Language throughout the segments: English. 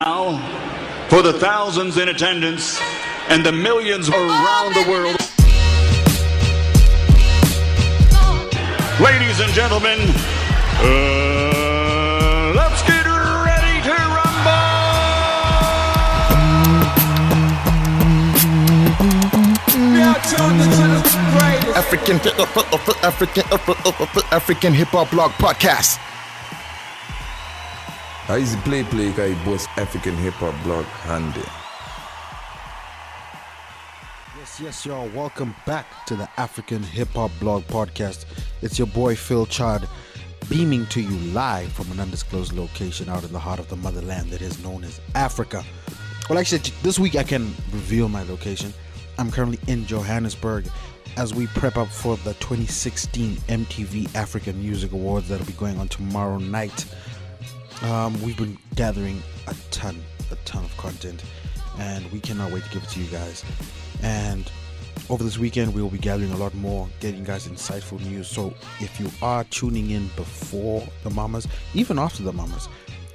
Now, for the thousands in attendance and the millions around the world, ladies and gentlemen, let's get ready to rumble! African Hip Hop Blog Podcast. Easy play kay boss African Hip Hop Blog handy. Yes, y'all. Welcome back to the African Hip Hop Blog Podcast. It's your boy Phil Chard, beaming to you live from an undisclosed location out in the heart of the motherland that is known as Africa. Well, actually, this week I can reveal my location. I'm currently in Johannesburg as we prep up for the 2016 MTV Africa Music Awards that'll be going on tomorrow night. We've been gathering a ton of content, and we cannot wait to give it to you guys. And over this weekend, we will be gathering a lot more, getting you guys insightful news. So if you are tuning in before the Mamas, even after the Mamas,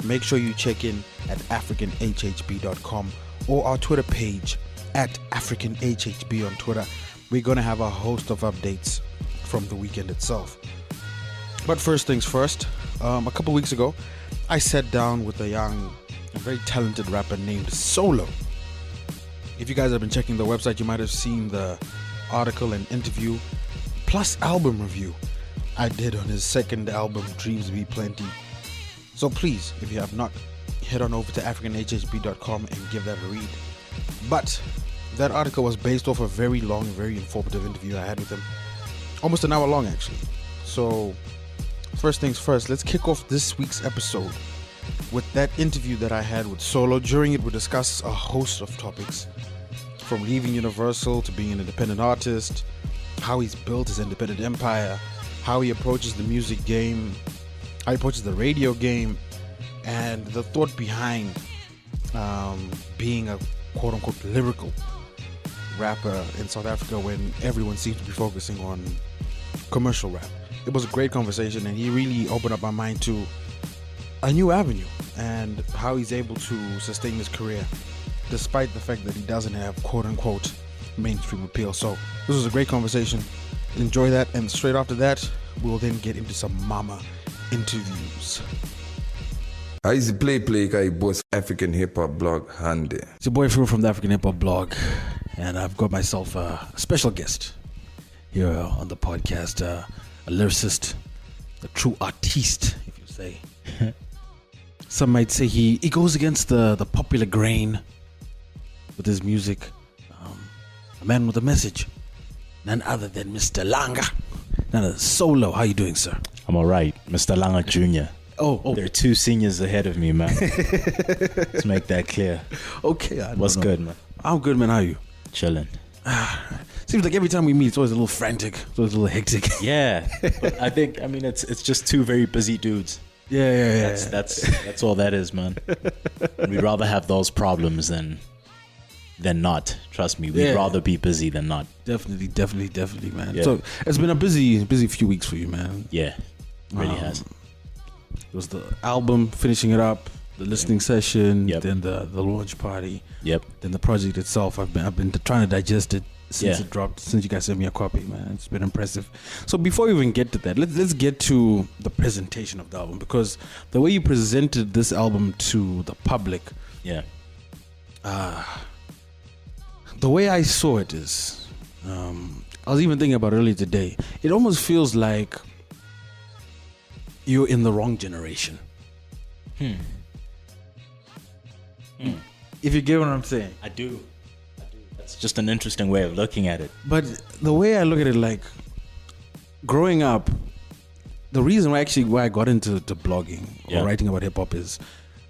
make sure you check in at africanhhb.com or our Twitter page at africanhhb on Twitter. We're going to have a host of updates from the weekend itself. But first things first, a couple weeks ago, I sat down with a young and very talented rapper named Solo. If you guys have been checking the website, you might have seen the article and interview plus album review I did on his second album, Dreams.B.Plenty. So please, if you have not, head on over to africanhhb.com and give that a read. But that article was based off a very long, very informative interview I had with him. Almost an hour long, actually. So first things first, let's kick off this week's episode with that interview that I had with Solo. During it, we discuss a host of topics, from leaving Universal to being an independent artist, how he's built his independent empire, how he approaches the music game, how he approaches the radio game, and the thought behind being a quote-unquote lyrical rapper in South Africa when everyone seems to be focusing on commercial rap. It was a great conversation, and he really opened up my mind to a new avenue and how he's able to sustain his career despite the fact that he doesn't have quote-unquote mainstream appeal. So this was a great conversation. Enjoy that, and straight after that, we'll then get into some mama interviews. Easy play kay boss African Hip Hop Blog handy. It's your boy Phil from the African Hip Hop Blog, and I've got myself a special guest here on the podcast, a lyricist, a true artiste, if you say. Some might say he goes against the popular grain with his music. A man with a message, none other than Mr. Langa. None other Solo. How you doing, sir? I'm all right, Mr. Langa Jr. Oh, there are two seniors ahead of me, man. Let's make that clear. Okay. What's good, man? I'm good, man. How are you? Chilling. Seems like every time we meet, it's always a little frantic. It's always a little hectic. Yeah, but I mean, it's just two very busy dudes. Yeah. That's all that is, man. We'd rather have those problems than not. Trust me, we'd rather be busy than not. Definitely, man. Yeah. So it's been a busy few weeks for you, man. Yeah, it really has. It was the album, finishing it up, the listening session, Yep. then the launch party, Yep. then the project itself. I've been trying to digest it since it dropped, since you guys sent me a copy, man. It's been impressive. So before we even get to that, let's get to the presentation of the album, because the way you presented this album to the public, Yeah. the way I saw it is, I was even thinking about it earlier today, it almost feels like you're in the wrong generation. If you get what I'm saying. I do. That's just an interesting way of looking at it. But the way I look at it, like, growing up, the reason why I got into blogging or writing about hip hop is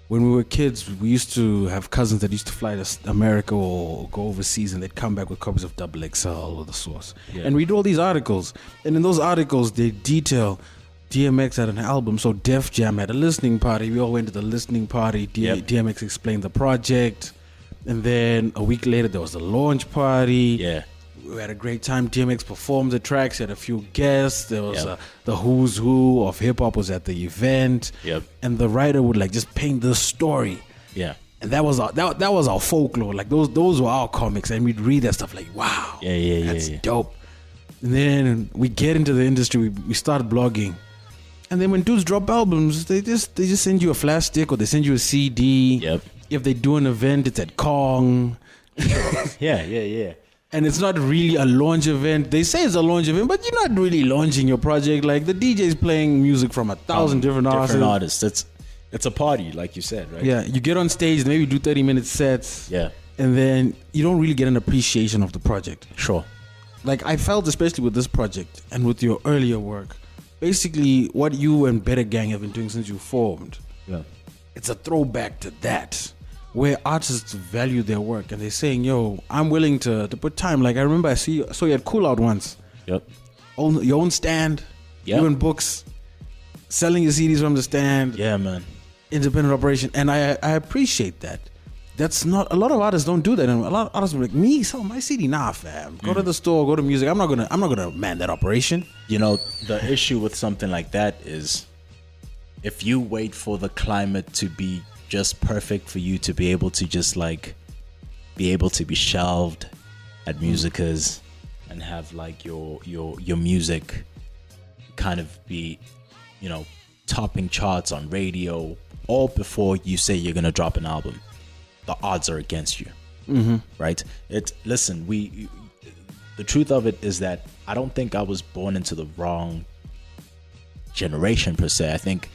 when we were kids, we used to have cousins that used to fly to America or go overseas, and they'd come back with copies of Double XL or The Source. Yeah. And read all these articles. And in those articles, they detail DMX had an album, so Def Jam had a listening party. We all went to the listening party. DMX explained the project. And then a week later, there was the launch party. Yeah. We had a great time. DMX performed the tracks, had a few guests. There was the who's who of hip hop was at the event. Yep. And the writer would like just paint the story. Yeah. And that was our folklore. Like those were our comics, and we'd read that stuff like, wow, that's dope. And then we get into the industry, we start blogging, and then when dudes drop albums, they just send you a flash stick or they send you a CD. Yep. If they do an event, it's at Kong. Yeah. And it's not really a launch event. They say it's a launch event, but you're not really launching your project. Like the DJ's playing music from 1,000 different artists. It's a party, like you said, right? Yeah, you get on stage, maybe do 30-minute sets. Yeah. And then you don't really get an appreciation of the project. Sure. Like I felt, especially with this project and with your earlier work, basically what you and Better Gang have been doing since you formed. Yeah. It's a throwback to that, where artists value their work and they're saying, yo, I'm willing to put time. Like I remember I saw you at Cool Out once. Yep. Your own stand, you and books, selling your CDs from the stand. Yeah, man. Independent operation. And I appreciate that. That's not, a lot of artists don't do that. And a lot of artists are like, me, sell my CD? Nah, fam. Go to the store, go to music. I'm not gonna man that operation. You know, the issue with something like that is if you wait for the climate to be just perfect for you to be able to just like be able to be shelved at musicas and have like your music kind of be, you know, topping charts on radio all before you say you're gonna drop an album, the odds are against you. Right? Listen, the truth of it is that I don't think I was born into the wrong generation per se. I think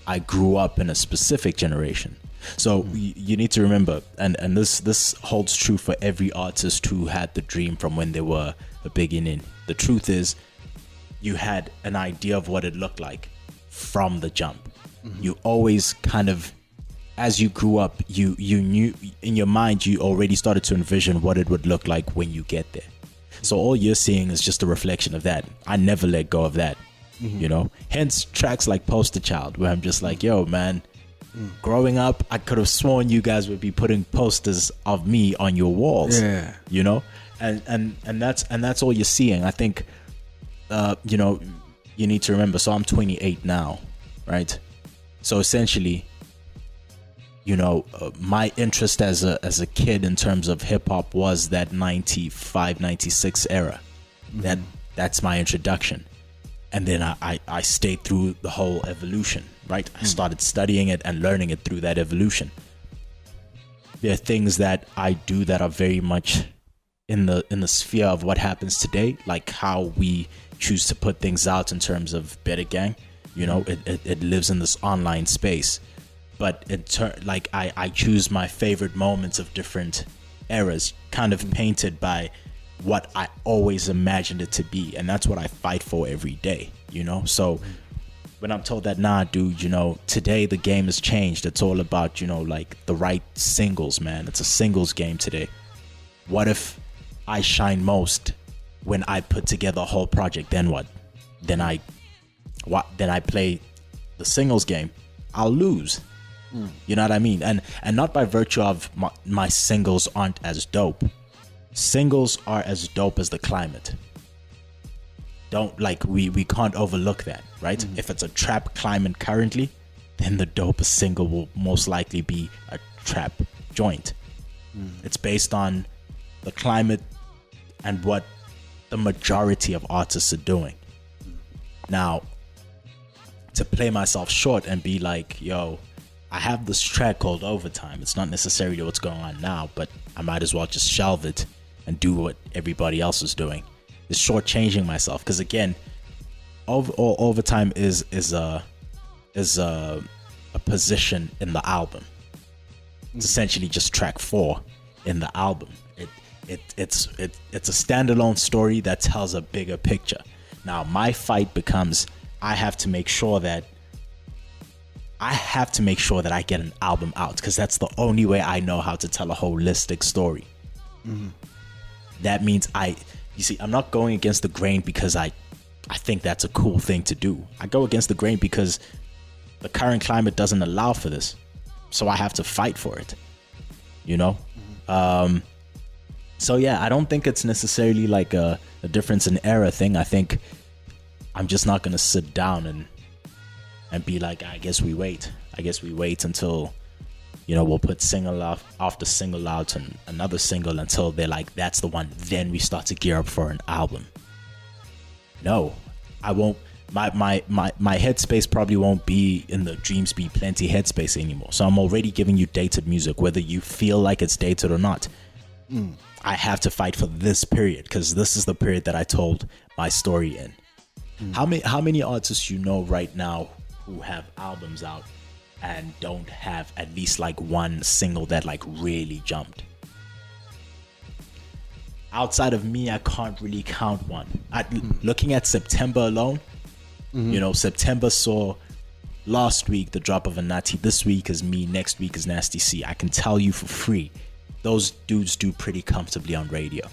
I grew up in a specific generation. So you need to remember, and this holds true for every artist who had the dream from when they were a beginning. The truth is, you had an idea of what it looked like from the jump. You always kind of, as you grew up, you knew in your mind, you already started to envision what it would look like when you get there. So all you're seeing is just a reflection of that. I never let go of that. You know, hence tracks like Poster Child, where I'm just like, yo, man, growing up, I could have sworn you guys would be putting posters of me on your walls. Yeah. You know, and that's all you're seeing. I think, you know, you need to remember. So I'm 28 now, right? So essentially, you know, my interest as a kid in terms of hip hop was that 95, 96 era. That's my introduction. And then I stayed through the whole evolution, right? I started studying it and learning it through that evolution. There are things that I do that are very much in the sphere of what happens today, like how we choose to put things out in terms of Better Gang. You know, it lives in this online space. But I choose my favorite moments of different eras, kind of painted by what I always imagined it to be, and that's what I fight for every day, you know. So when I'm told that, nah, dude, you know, today the game has changed, it's all about, you know, like the right singles, man. It's a singles game today. What if I shine most when I put together a whole project? Then what? Then I play the singles game, I'll lose. You know what I mean? And not by virtue of my singles aren't as dope. Singles are as dope as the climate. Don't, like, we can't overlook that, right? If it's a trap climate currently, then the dopest single will most likely be a trap joint. It's based on the climate and what the majority of artists are doing. Now, to play myself short and be like, yo, I have this track called Overtime. It's not necessarily what's going on now, but I might as well just shelve it and do what everybody else is doing. It's shortchanging myself, because again, Overtime is a position in the album. It's essentially just track 4 in the album. It's a standalone story that tells a bigger picture. Now my fight becomes, I have to make sure that I get an album out, because that's the only way I know how to tell a holistic story. That means I'm not going against the grain because I think that's a cool thing to do. I go against the grain because the current climate doesn't allow for this. So I have to fight for it, you know? So yeah, I don't think it's necessarily like a difference in era thing. I think I'm just not going to sit down and be like, I guess we wait until, we'll put single after single out and another single until they're like, that's the one. Then we start to gear up for an album. No, I won't. My headspace probably won't be in the Dreams.B.Plenty headspace anymore. So I'm already giving you dated music, whether you feel like it's dated or not. I have to fight for this period because this is the period that I told my story in. How many artists right now who have albums out and don't have at least like one single that like really jumped? Outside of me, I can't really count one. Looking at September alone, September saw last week the drop of a Natty. This week is me. Next week is Nasty C. I can tell you for free, those dudes do pretty comfortably on radio.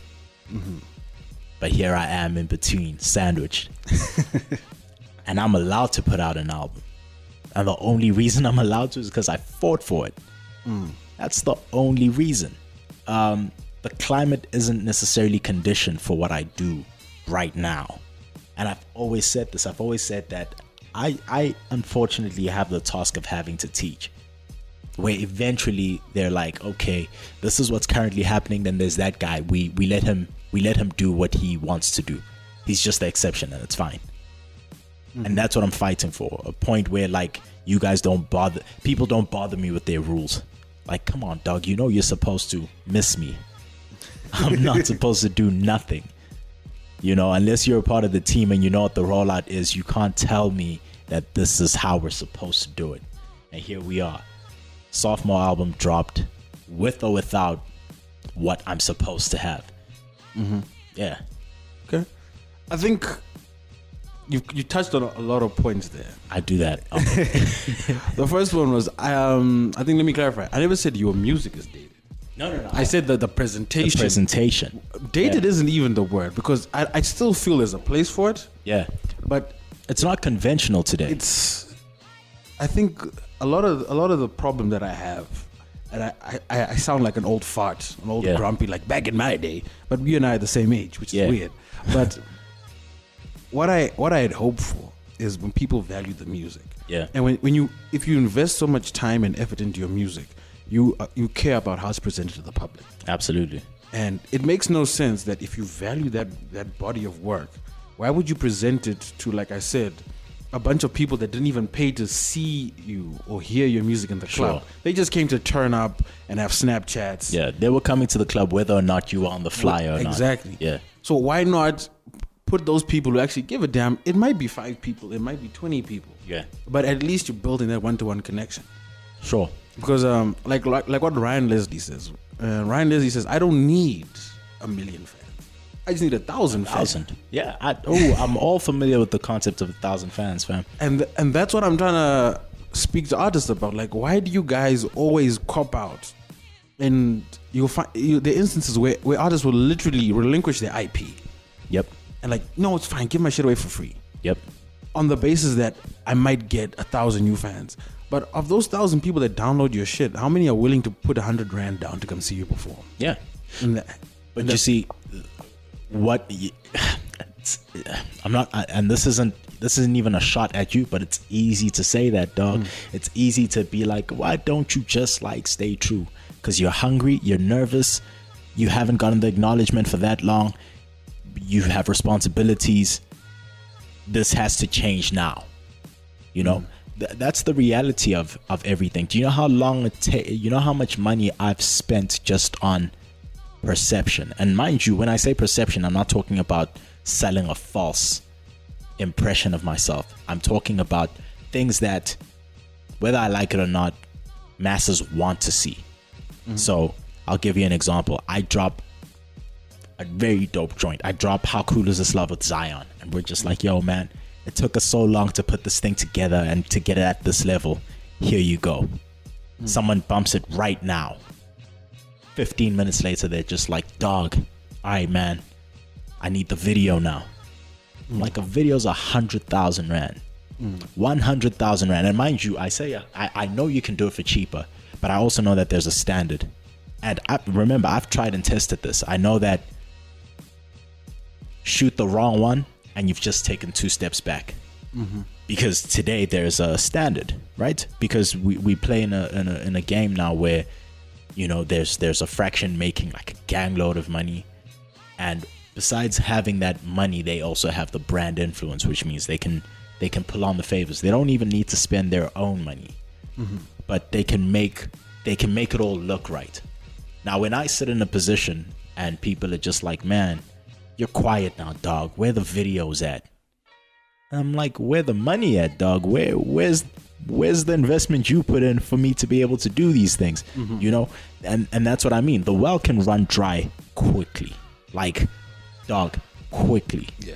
But here I am in between, sandwiched. And I'm allowed to put out an album. And the only reason I'm allowed to is because I fought for it. That's the only reason. The climate isn't necessarily conditioned for what I do right now. And I've always said this. I've always said that I unfortunately have the task of having to teach. Where eventually they're like, okay, this is what's currently happening. Then there's that guy. We let him do what he wants to do. He's just the exception, and it's fine. And that's what I'm fighting for. A point where like you guys people don't bother me with their rules. Like, come on, dog. You're supposed to miss me. I'm not supposed to do nothing. Unless you're a part of the team and you know what the rollout is, you can't tell me that this is how we're supposed to do it. And here we are. Sophomore album dropped with or without what I'm supposed to have. Yeah. Okay. I think you touched on a lot of points there. I do that. The first one was, I think, let me clarify. I never said your music is dated. No. I said that the presentation. The presentation. Dated isn't even the word because I still feel there's a place for it. Yeah. But it's not conventional today. I think a lot of the problem that I have, and I sound like an old fart, an old grumpy, like back in my day, but you and I are the same age, which is weird. But what I had hoped for is when people value the music. Yeah. And if you invest so much time and effort into your music, you care about how it's presented to the public. Absolutely. And it makes no sense that if you value that body of work, why would you present it to, like I said, a bunch of people that didn't even pay to see you or hear your music in the club? Sure. They just came to turn up and have Snapchats. Yeah, they were coming to the club whether or not you were on the flyer or not. Exactly. Yeah. So why not put those people who actually give a damn? It might be 5 people, it might be 20 people. Yeah. But at least you're building that one-to-one connection. Sure. Because like what Ryan Leslie says. Ryan Leslie says, I don't need 1 million fans. I just need 1,000 fans. Yeah. I'm all familiar with the concept of 1,000 fans, fam. And that's what I'm trying to speak to artists about. Like, why do you guys always cop out? And you'll find the instances where artists will literally relinquish their IP. Yep. And like, no, it's fine. Give my shit away for free. Yep. On the basis that I might get 1,000 new fans. But of those 1,000 people that download your shit, how many are willing to put 100 rand down to come see you perform? Yeah. But you see, I'm not, and this isn't even a shot at you, but it's easy to say that, dog. It's easy to be like, why don't you just like stay true? Because you're hungry, you're nervous, you haven't gotten the acknowledgement for that long, you have responsibilities. This has to change now. That's the reality of everything. Do you know how long you know how much money I've spent just on perception? And mind you, when I say perception, I'm not talking about selling a false impression of myself. I'm talking about things that, whether I like it or not, masses want to see. So I'll give you an example. I drop a very dope joint. I drop How Cool Is This Love with Zion, and we're just like, yo, man, it took us so long to put this thing together and to get it at this level. Here you go. Someone bumps it right now. 15 minutes later, they're just like, dog, all right, man, I need the video now. Like, a video's 100,000 rand. 100,000 rand. And mind you, I know you can do it for cheaper, but I also know that there's a standard. And remember, I've tried and tested this. I know that shoot the wrong one and you've just taken 2 steps back. because today there's a standard, right? Because we play in a game now where, you know, there's a fraction making like a gang load of money, and besides having that money, they also have the brand influence, which means they can pull on the favors. They don't even need to spend their own money, but they can make it all look right. Now, when I sit in a position and people are just like, man, you're quiet now, dog. Where the videos at? I'm like, where the money at, dog? Where's the investment you put in for me to be able to do these things? You know, and that's what I mean. The well can run dry quickly, like, dog, quickly. Yeah.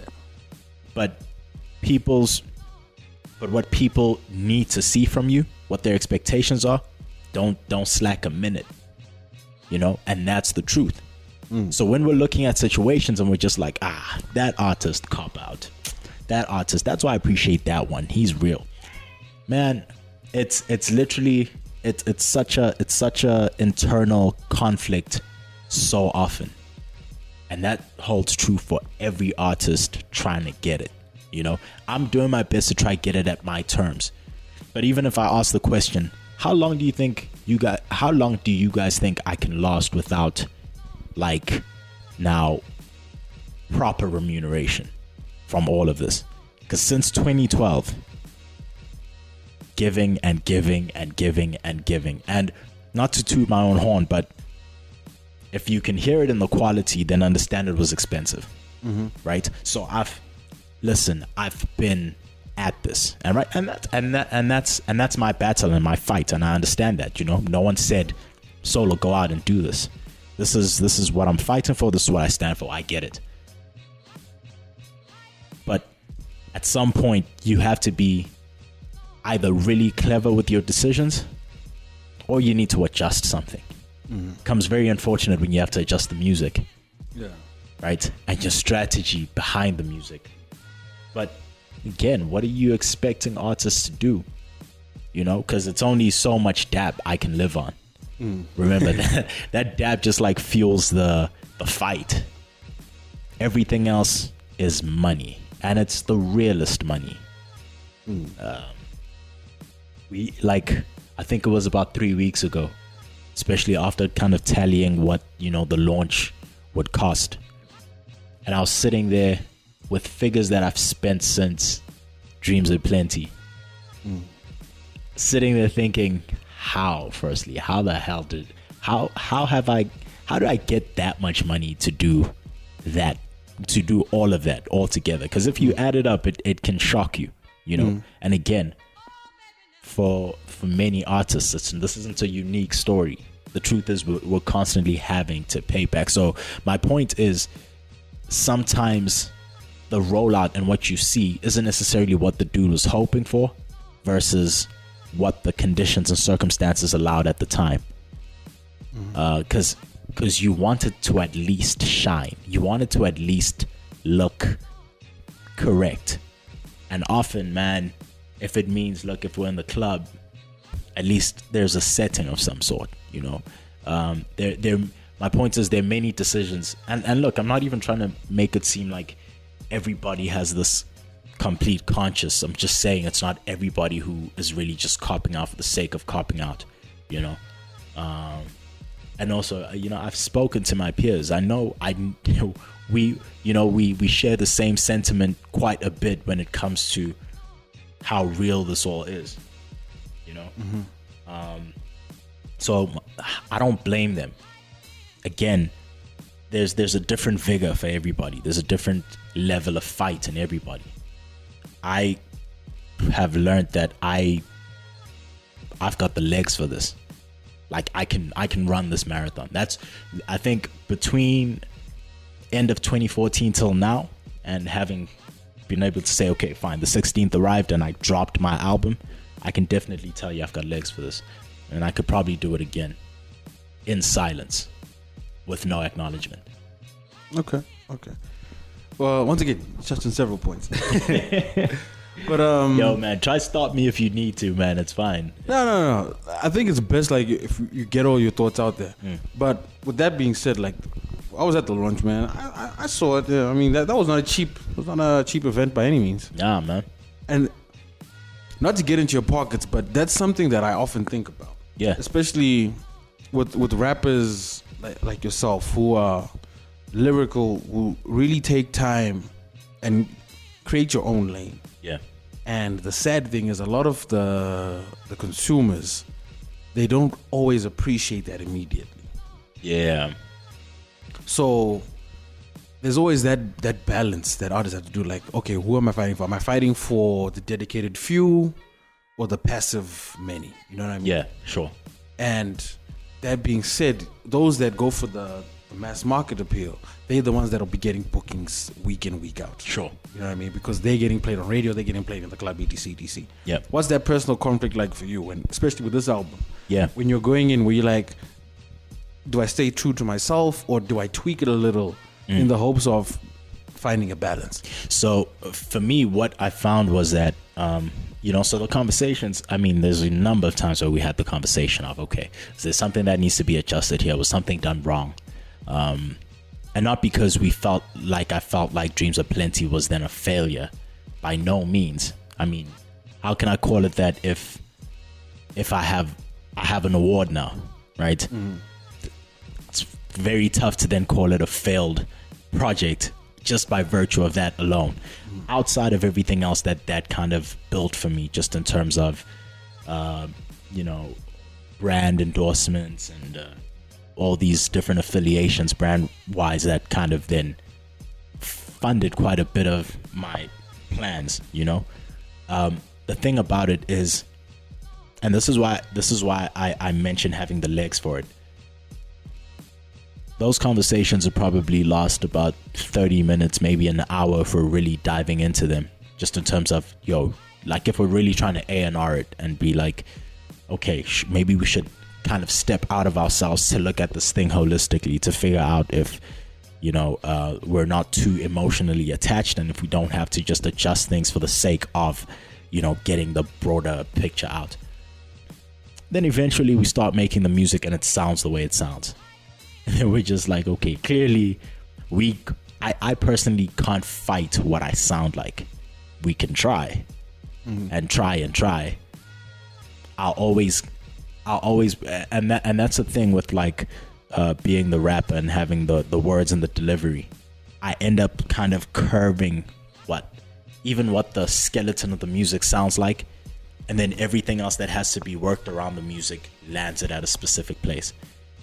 But what people need to see from you, what their expectations are, don't slack a minute. You know, and that's the truth. So when we're looking at situations and we're just like, that artist cop out, that artist, that's why I appreciate that one. He's real, man. It's literally it's such a internal conflict so often, and that holds true for every artist trying to get it. You know, I'm doing my best to try to get it at my terms, but even if I ask the question, how long do you guys think I can last without, like, now, proper remuneration from all of this? Because since 2012, giving and giving and giving and giving, and not to toot my own horn, but if you can hear it in the quality, then understand it was expensive, right? So I've been at this, and right, and that's my battle and my fight, and I understand that. You know, no one said, Solo, go out and do this. This is what I'm fighting for. This is what I stand for. I get it. But at some point, you have to be either really clever with your decisions, or you need to adjust something. Comes very unfortunate when you have to adjust the music. Yeah. Right? And your strategy behind the music. But again, what are you expecting artists to do? You know, because it's only so much dab I can live on. Remember that dab just like fuels the fight. Everything else is money, and it's the realest money. I think it was about 3 weeks ago, especially after kind of tallying what, you know, the launch would cost, and I was sitting there with figures that I've spent since Dreams.B.Plenty. Sitting there thinking, how do I get that much money to do that, to do all of that all together? Because if you add it up, it can shock you, you know. And again, for many artists, this isn't a unique story. The truth is we're constantly having to pay back. So my point is, sometimes the rollout and what you see isn't necessarily what the dude was hoping for versus what the conditions and circumstances allowed at the time. Because you wanted to at least shine. You wanted to at least look correct. And often, man, if it means, look, if we're in the club, at least there's a setting of some sort, you know. My point is, there are many decisions. And look, I'm not even trying to make it seem like everybody has this complete conscious. I'm just saying it's not everybody who is really just copping out for the sake of copping out, you know. And also, you know, I've spoken to my peers. I know we share the same sentiment quite a bit when it comes to how real this all is, you know. So I don't blame them. Again, there's a different vigor for everybody. There's a different level of fight in everybody. I have learned that I've got the legs for this. Like, I can run this marathon. That's, I think, between end of 2014 till now, and having been able to say, okay, fine, the 16th arrived and I dropped my album, I can definitely tell you I've got legs for this. And I could probably do it again in silence with no acknowledgement. Okay. Well, once again, touched on several points. But yo, man, try stop me if you need to, man. It's fine. No. I think it's best, like, if you get all your thoughts out there. But with that being said, like, I was at the launch, man. I saw it. I mean, that was not a cheap event by any means. Yeah, man. And not to get into your pockets, but that's something that I often think about. Yeah. Especially with rappers like yourself who are lyrical, who really take time and create your own lane. Yeah. And the sad thing is a lot of the consumers, they don't always appreciate that immediately. Yeah. So there's always that balance that artists have to do. Like, okay, who am I fighting for? Am I fighting for the dedicated few or the passive many? You know what I mean? Yeah, sure. And that being said, those that go for the mass market appeal, they're the ones that'll be getting bookings week in, week out. Sure. You know what I mean? Because they're getting played on radio, they're getting played in the club, etc. Yeah. What's that personal conflict like for you, when, especially with this album? Yeah. When you're going in, where you're like, do I stay true to myself or do I tweak it a little in the hopes of finding a balance? So for me, what I found was that, so the conversations, I mean, there's a number of times where we had the conversation of, okay, is there something that needs to be adjusted here? Was something done wrong? And not because I felt like Dreams.B.Plenty was then a failure. By no means. I mean, how can I call it that if I have an award now, right? It's very tough to then call it a failed project just by virtue of that alone. Outside of everything else that kind of built for me, just in terms of brand endorsements and all these different affiliations brand wise that kind of then funded quite a bit of my plans. The thing about it is, and this is why I mentioned having the legs for it. Those conversations will probably last about 30 minutes, maybe an hour if we're really diving into them. Just in terms of, if we're really trying to A&R it and be like, okay, maybe we should kind of step out of ourselves to look at this thing holistically, to figure out if, we're not too emotionally attached and if we don't have to just adjust things for the sake of, getting the broader picture out. Then eventually we start making the music and it sounds the way it sounds. And then we're just like, okay, clearly I personally can't fight what I sound like. We can try and try. I'll always, and that's the thing with being the rapper and having the words and the delivery. I end up kind of curving what the skeleton of the music sounds like, and then everything else that has to be worked around the music lands it at a specific place.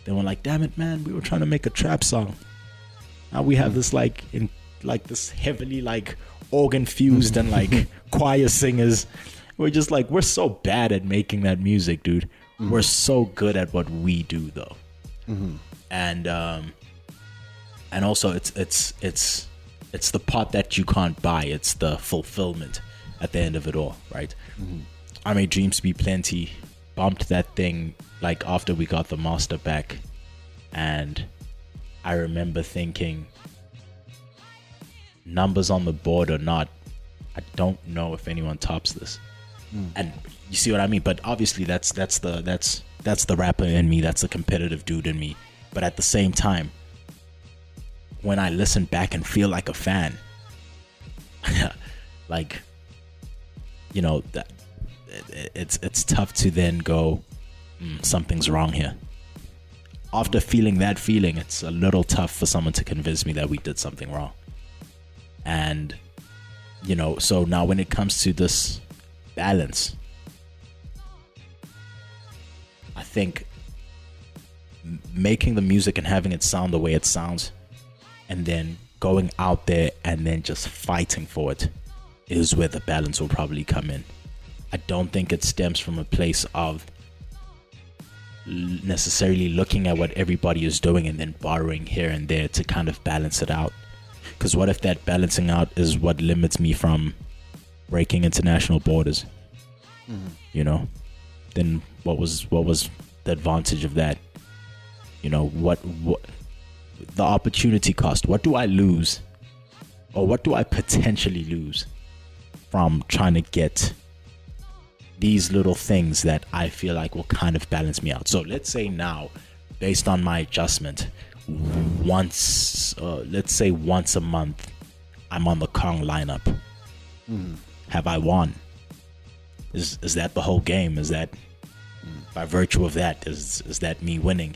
Then we're like, damn it, man, we were trying to make a trap song. Now we have this this heavily organ fused and choir singers. We're just we're so bad at making that music, dude. We're so good at what we do though. And also it's the part that you can't buy. It's the fulfillment at the end of it all, right? I made Dreams.B.Plenty, bumped that thing after we got the master back, and I remember thinking, numbers on the board or not, I don't know if anyone tops this. And you see what I mean? But obviously that's the rapper in me, that's the competitive dude in me. But at the same time, when I listen back and feel like a fan, that it's tough to then go, something's wrong here. After feeling that feeling, it's a little tough for someone to convince me that we did something wrong. And so now when it comes to this balance, I think making the music and having it sound the way it sounds, and then going out there and then just fighting for it, is where the balance will probably come in. I don't think it stems from a place of necessarily looking at what everybody is doing and then borrowing here and there to kind of balance it out. Because what if that balancing out is what limits me from breaking international borders? Then what was the advantage of that? What the opportunity cost? What do I lose, or what do I potentially lose from trying to get these little things that I feel like will kind of balance me out? So let's say now, based on my adjustment, once a month I'm on the Kong lineup. Have I won? Is that the whole game? Is that by virtue of that, is that me winning?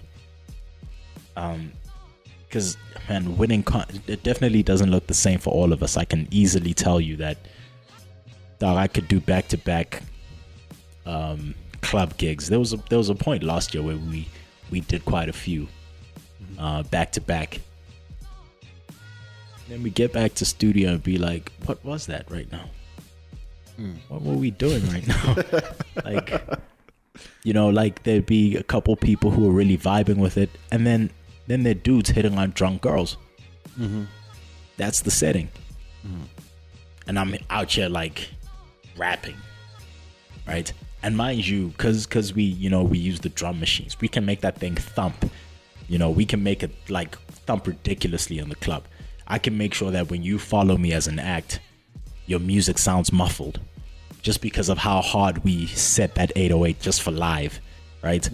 Because man, winning it definitely doesn't look the same for all of us. I can easily tell you that, dog, I could do back-to-back club gigs. There was a point last year where we did quite a few back-to-back. Then we get back to studio and be like, what was that right now? What were we doing right now? Like, you know, like there'd be a couple people who were really vibing with it, and then they're dudes hitting on drunk girls. That's the setting. And I'm out here like rapping, right? And mind you, because we use the drum machines, we can make that thing thump. You know, we can make it like thump ridiculously in the club. I can make sure that when you follow me as an act, your music sounds muffled, just because of how hard we set that 808 just for live, right?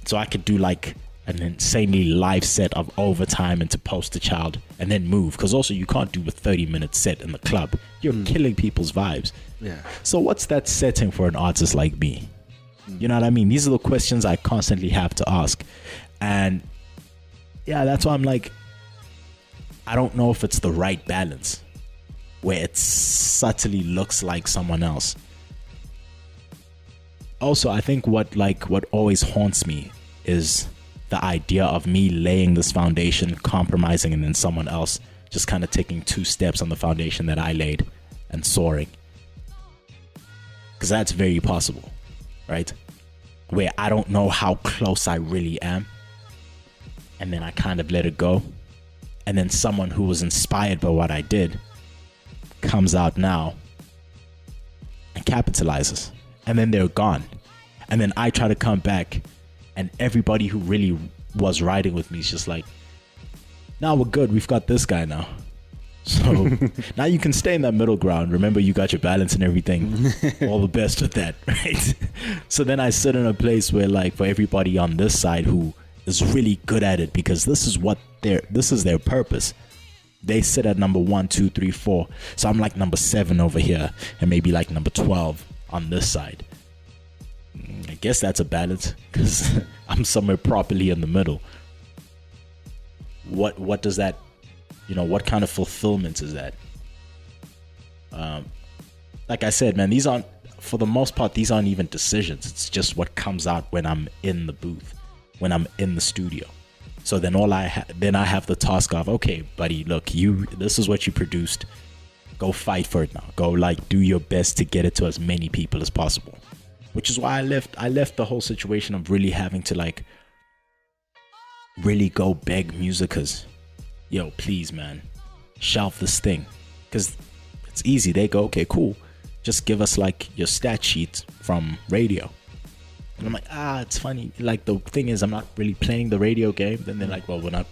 So I could do like an insanely live set of overtime into Poster Child and then move, because also you can't do a 30-minute set in the club. You're killing people's vibes. Yeah. So what's that setting for an artist like me? You know what I mean? These are the questions I constantly have to ask. And yeah, that's why I'm like, I don't know if it's the right balance where it subtly looks like someone else. Also, I think what always haunts me is the idea of me laying this foundation, compromising, and then someone else just kind of taking 2 steps on the foundation that I laid and soaring. Because that's very possible, right? Where I don't know how close I really am, and then I kind of let it go, and then someone who was inspired by what I did comes out now and capitalizes, and then they're gone. And then I try to come back, and everybody who really was riding with me is just like, now we're good, we've got this guy now. So now you can stay in that middle ground. Remember, you got your balance and everything. All the best with that, right? So then I sit in a place where, like, for everybody on this side who is really good at it, because this is their purpose, they sit at number 1, 2, 3, 4. So I'm like number 7 over here, and maybe like number 12 on this side. I guess that's a balance, because I'm somewhere properly in the middle. What does that, what kind of fulfillment is that? Like I said, man, these aren't, for the most part, these aren't even decisions. It's just what comes out when I'm in the booth, when I'm in the studio. So then I have the task of, okay, buddy, look, this is what you produced. Go fight for it now. Go, like, do your best to get it to as many people as possible. Which is why I left the whole situation of really having to, like, really go beg musicers, yo, please, man, shelf this thing. Because it's easy. They go, okay, cool, just give us like your stat sheet from radio. And I'm like, it's funny, like, the thing is, I'm not really playing the radio game. Then they're like, well, we're not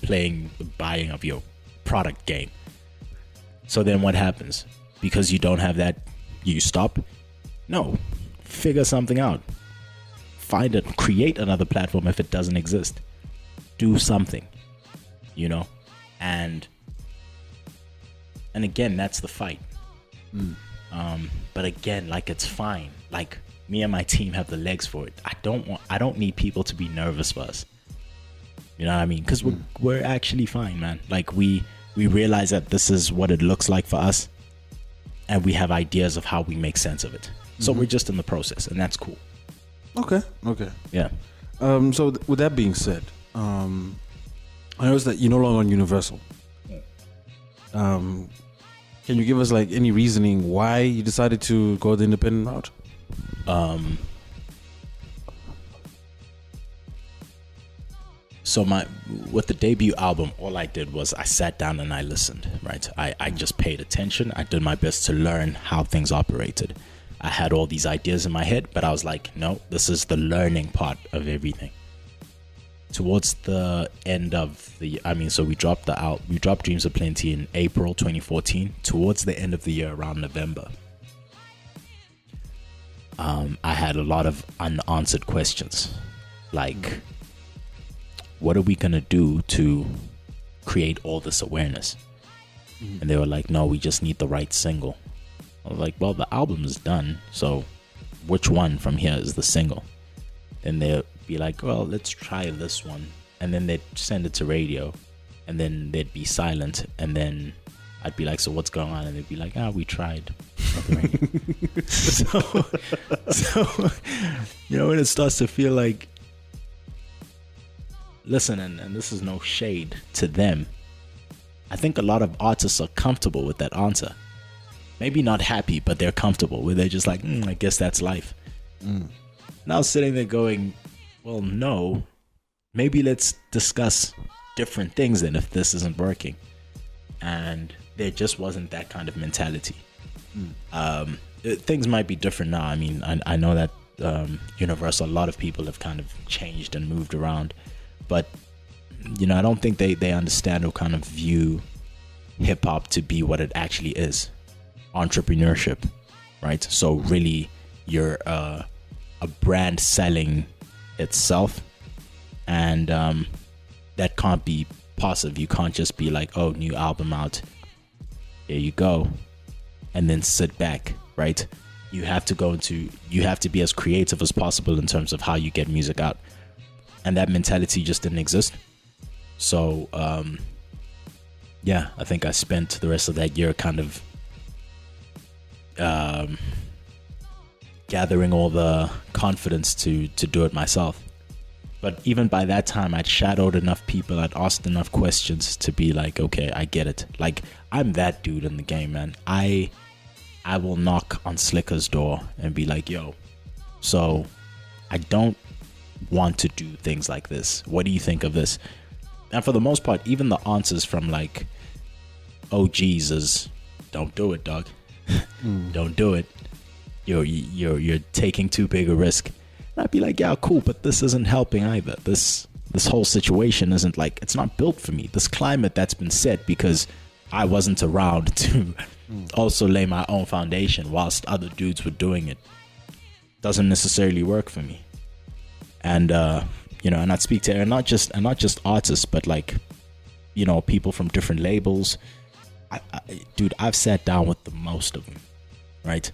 playing the buying of your product game. So then what happens? Because you don't have that, you stop? No, figure something out. Find it, create another platform if it doesn't exist. Do something, and again, that's the fight. But again, like, it's fine. Like, me and my team have the legs for it. I don't need people to be nervous for us. You know what I mean? Because we're actually fine, man. Like, we realize that this is what it looks like for us, and we have ideas of how we make sense of it. So we're just in the process, and that's cool. Okay. Yeah. So with that being said, I noticed that you're no longer on Universal. Can you give us, like, any reasoning why you decided to go the independent route? So with the debut album, all I did was I sat down and I listened, right? I just paid attention. I did my best to learn how things operated. I had all these ideas in my head, but I was like, no, this is the learning part of everything. Towards the end of so we dropped Dreams.B.Plenty in April 2014. Towards the end of the year, around November, I had a lot of unanswered questions, like, what are we gonna do to create all this awareness? And they were like, no, we just need the right single. I was like, well, the album is done, so which one from here is the single? Then they'll be like, well, let's try this one. And then they'd send it to radio, and then they'd be silent. And then I'd be like, so what's going on? And they'd be like, we tried. so, when it starts to feel like, listen, and this is no shade to them, I think a lot of artists are comfortable with that answer. Maybe not happy, but they're comfortable, where they're just like, I guess that's life. Now sitting there going, well, no, maybe let's discuss different things then if this isn't working. And there just wasn't that kind of mentality. Things might be different now. I mean, I know that Universal, a lot of people have kind of changed and moved around, but I don't think they understand or kind of view hip hop to be what it actually is. Entrepreneurship, right? So really you're a brand selling itself, and that can't be passive. You can't just be like, oh, new album out, here you go, and then sit back, right? You have to be as creative as possible in terms of how you get music out, and that mentality just didn't exist. So I think I spent the rest of that year kind of gathering all the confidence to do it myself. But even by that time, I'd shadowed enough people, I'd asked enough questions to be like, okay, I get it. Like, I'm that dude in the game, man. I will knock on Slicker's door and be like, yo, so I don't want to do things like this. What do you think of this? And for the most part, even the answers from like OGs is, don't do it, dog. Don't do it. You're taking too big a risk. And I'd be like, yeah, cool, but this isn't helping either. This whole situation isn't like, it's not built for me. This climate that's been set because I wasn't around to also lay my own foundation whilst other dudes were doing it doesn't necessarily work for me. And and I'd speak to, and not just artists, but like, people from different labels. Dude, I've sat down with the most of them, right?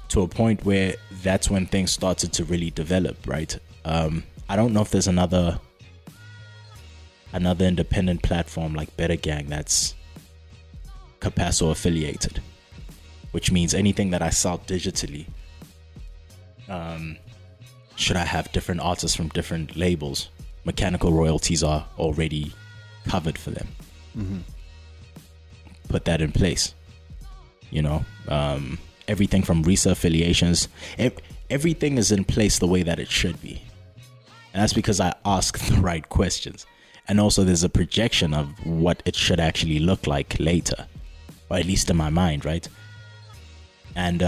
To a point where that's when things started to really develop, right? I don't know if there's another independent platform like Better Gang that's Cassper affiliated, which means anything that I sell digitally, should I have different artists from different labels, mechanical royalties are already covered for them. Put that in place. Everything from RISA affiliations, everything is in place the way that it should be. And that's because I ask the right questions. And also there's a projection of what it should actually look like later, or at least in my mind, right? And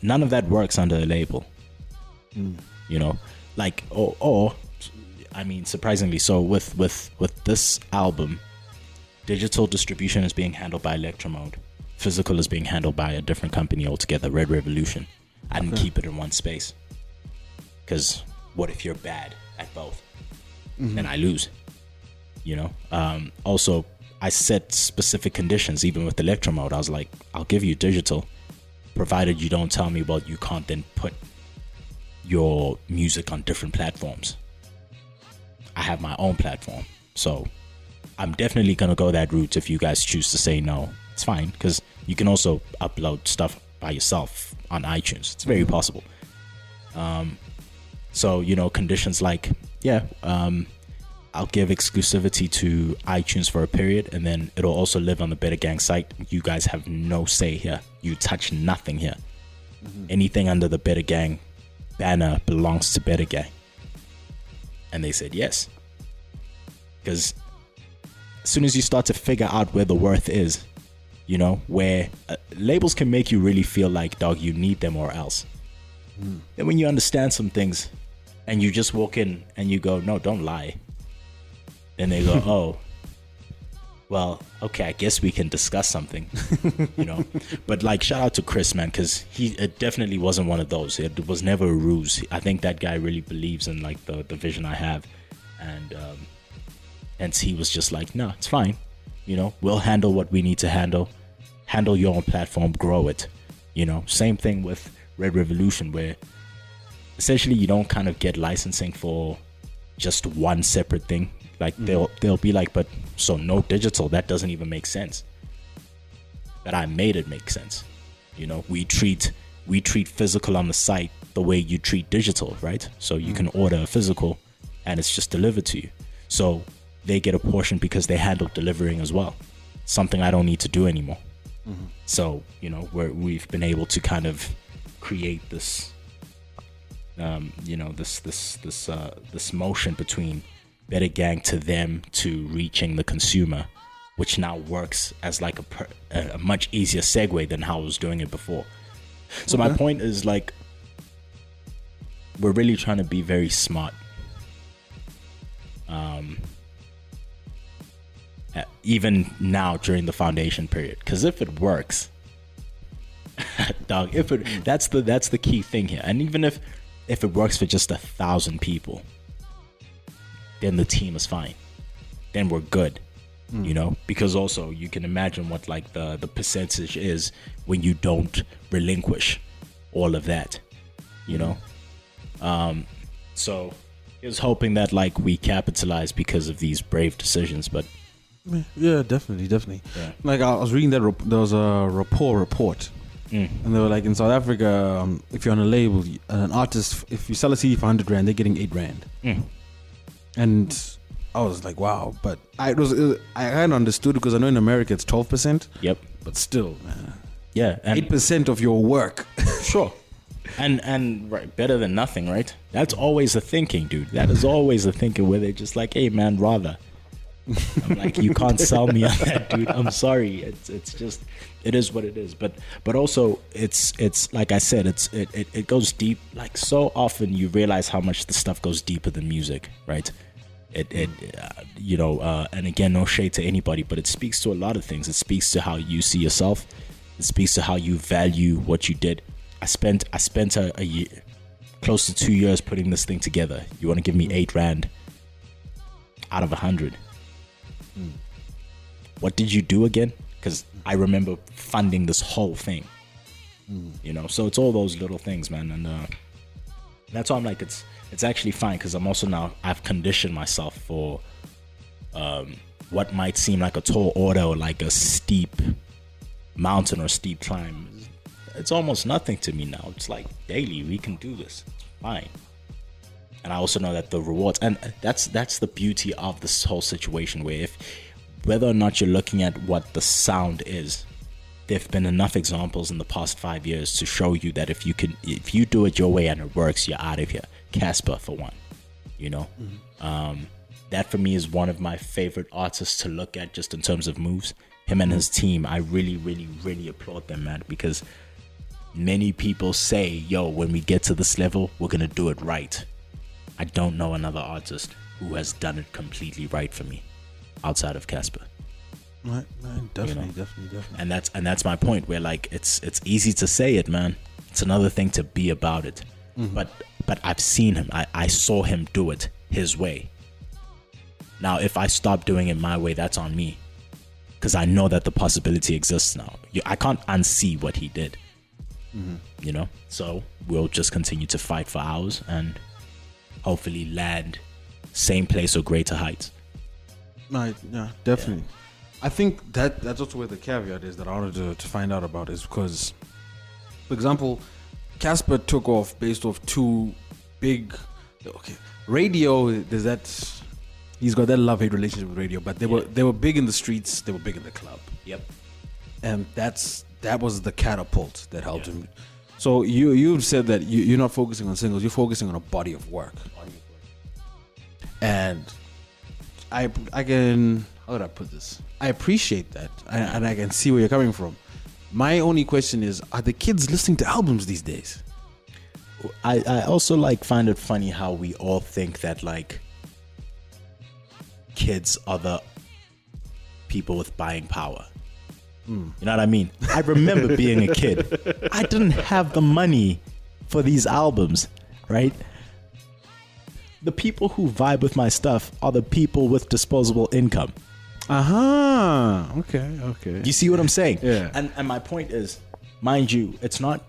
none of that works under a label. Like, or I mean, surprisingly so, with this album, digital distribution is being handled by Electromode. Physical is being handled by a different company altogether, Red Revolution. I didn't keep it in one space, because what if you're bad at both? Then I lose. Also, I set specific conditions even with Electromode. I was like, I'll give you digital, provided you don't tell me, well, you can't then put your music on different platforms. I have my own platform, so I'm definitely gonna go that route. If you guys choose to say no, it's fine, because you can also upload stuff by yourself on iTunes. It's very possible. So conditions like, I'll give exclusivity to iTunes for a period, and then it'll also live on the Better Gang site. You guys have no say here. You touch nothing here. Anything under the Better Gang banner belongs to Better Gang. And they said yes, because as soon as you start to figure out where the worth is, where labels can make you really feel like, dog, you need them or else. Then when you understand some things and you just walk in and you go, no, don't lie, then they go, oh, well, okay, I guess we can discuss something. But like, shout out to Chris, man, because it definitely wasn't one of those. It was never a ruse. I think that guy really believes in like the vision I have, and hence he was just like, no, it's fine, we'll handle what we need to handle your own platform, grow it. Same thing with Red Revolution, where essentially you don't kind of get licensing for just one separate thing. Like they'll be like, but so no digital, that doesn't even make sense. But I made it make sense. You know, we treat physical on the site the way you treat digital, right? So you can order a physical and it's just delivered to you. So they get a portion because they handle delivering as well. Something I don't need to do anymore. So, you know, we've been able to kind of create this, you know, this motion between Better Gang to them to reaching the consumer, which now works as like a much easier segue than how I was doing it before. So my point is, like, we're really trying to be very smart. Even now during the foundation period, because if it works, dog, that's the key thing here. And even if it works for just 1,000 people, then the team is fine. Then we're good. You know, because also you can imagine what like the percentage is when you don't relinquish all of that, you know. So he was hoping that like we capitalize because of these brave decisions, but Yeah, definitely. Yeah. Like I was reading that there was a report, and they were like, in South Africa, if you're on a label, an artist, if you sell a CD for 100 rand, they're getting 8 rand. And I was like, wow. But I kind of understood, because I know in America it's 12%. Yep. But still, man. Yeah, and 8% of your work. sure. And right, better than nothing, right? That's always the thinking, dude. That is always the thinking, where they're just like, hey man, rather. I'm like, you can't sell me on that, dude. I'm sorry. It's just, it is what it is. But also it's like I said, it goes deep. Like, so often you realize how much the stuff goes deeper than music, right? You know, and again, no shade to anybody, but it speaks to a lot of things. It speaks to how you see yourself. It speaks to how you value what you did. I spent a year, close to 2 years putting this thing together. You want to give me 8 rand out of 100? What did you do again? Because I remember funding this whole thing. You know, so it's all those little things, man, and that's why I'm like, it's actually fine, because I'm also now, I've conditioned myself for what might seem like a tall order or like a steep mountain or steep climb. It's almost nothing to me now. It's like daily, we can do this. It's fine. And I also know that the rewards, and that's the beauty of this whole situation, where whether or not you're looking at what the sound is, there've been enough examples in the past 5 years to show you that if you do it your way and it works, you're out of here. Cassper, for one, you know. That for me is one of my favorite artists to look at, just in terms of moves. Him and his team, I really, really, really applaud them, man, because many people say, yo, when we get to this level, we're gonna do it right. I don't know another artist who has done it completely right for me outside of Cassper. Right, definitely, You know? definitely. And that's my point, where like it's easy to say it, man. It's another thing to be about it. But I've seen him. I saw him do it his way. Now, if I stop doing it my way, that's on me, because I know that the possibility exists now. I can't unsee what he did. You know, so we'll just continue to fight for ours and hopefully land same place or greater heights. Right, yeah, definitely. I think that's also where the caveat is that I wanted to find out about, is because, for example, Cassper took off based off two big, radio. There's that, he's got that love-hate relationship with radio, but they were big in the streets, they were big in the club. Yep. And that was the catapult that helped him. So you've said that you're not focusing on singles, you're focusing on a body of work. And I can, how would I put this? I appreciate that, and I can see where you're coming from. My only question is, are the kids listening to albums these days? I also like find it funny how we all think that like kids are the people with buying power. You know what I mean? I remember being a kid. I didn't have the money for these albums, right? The people who vibe with my stuff are the people with disposable income. Okay. You see what I'm saying? Yeah. And my point is, mind you, it's not,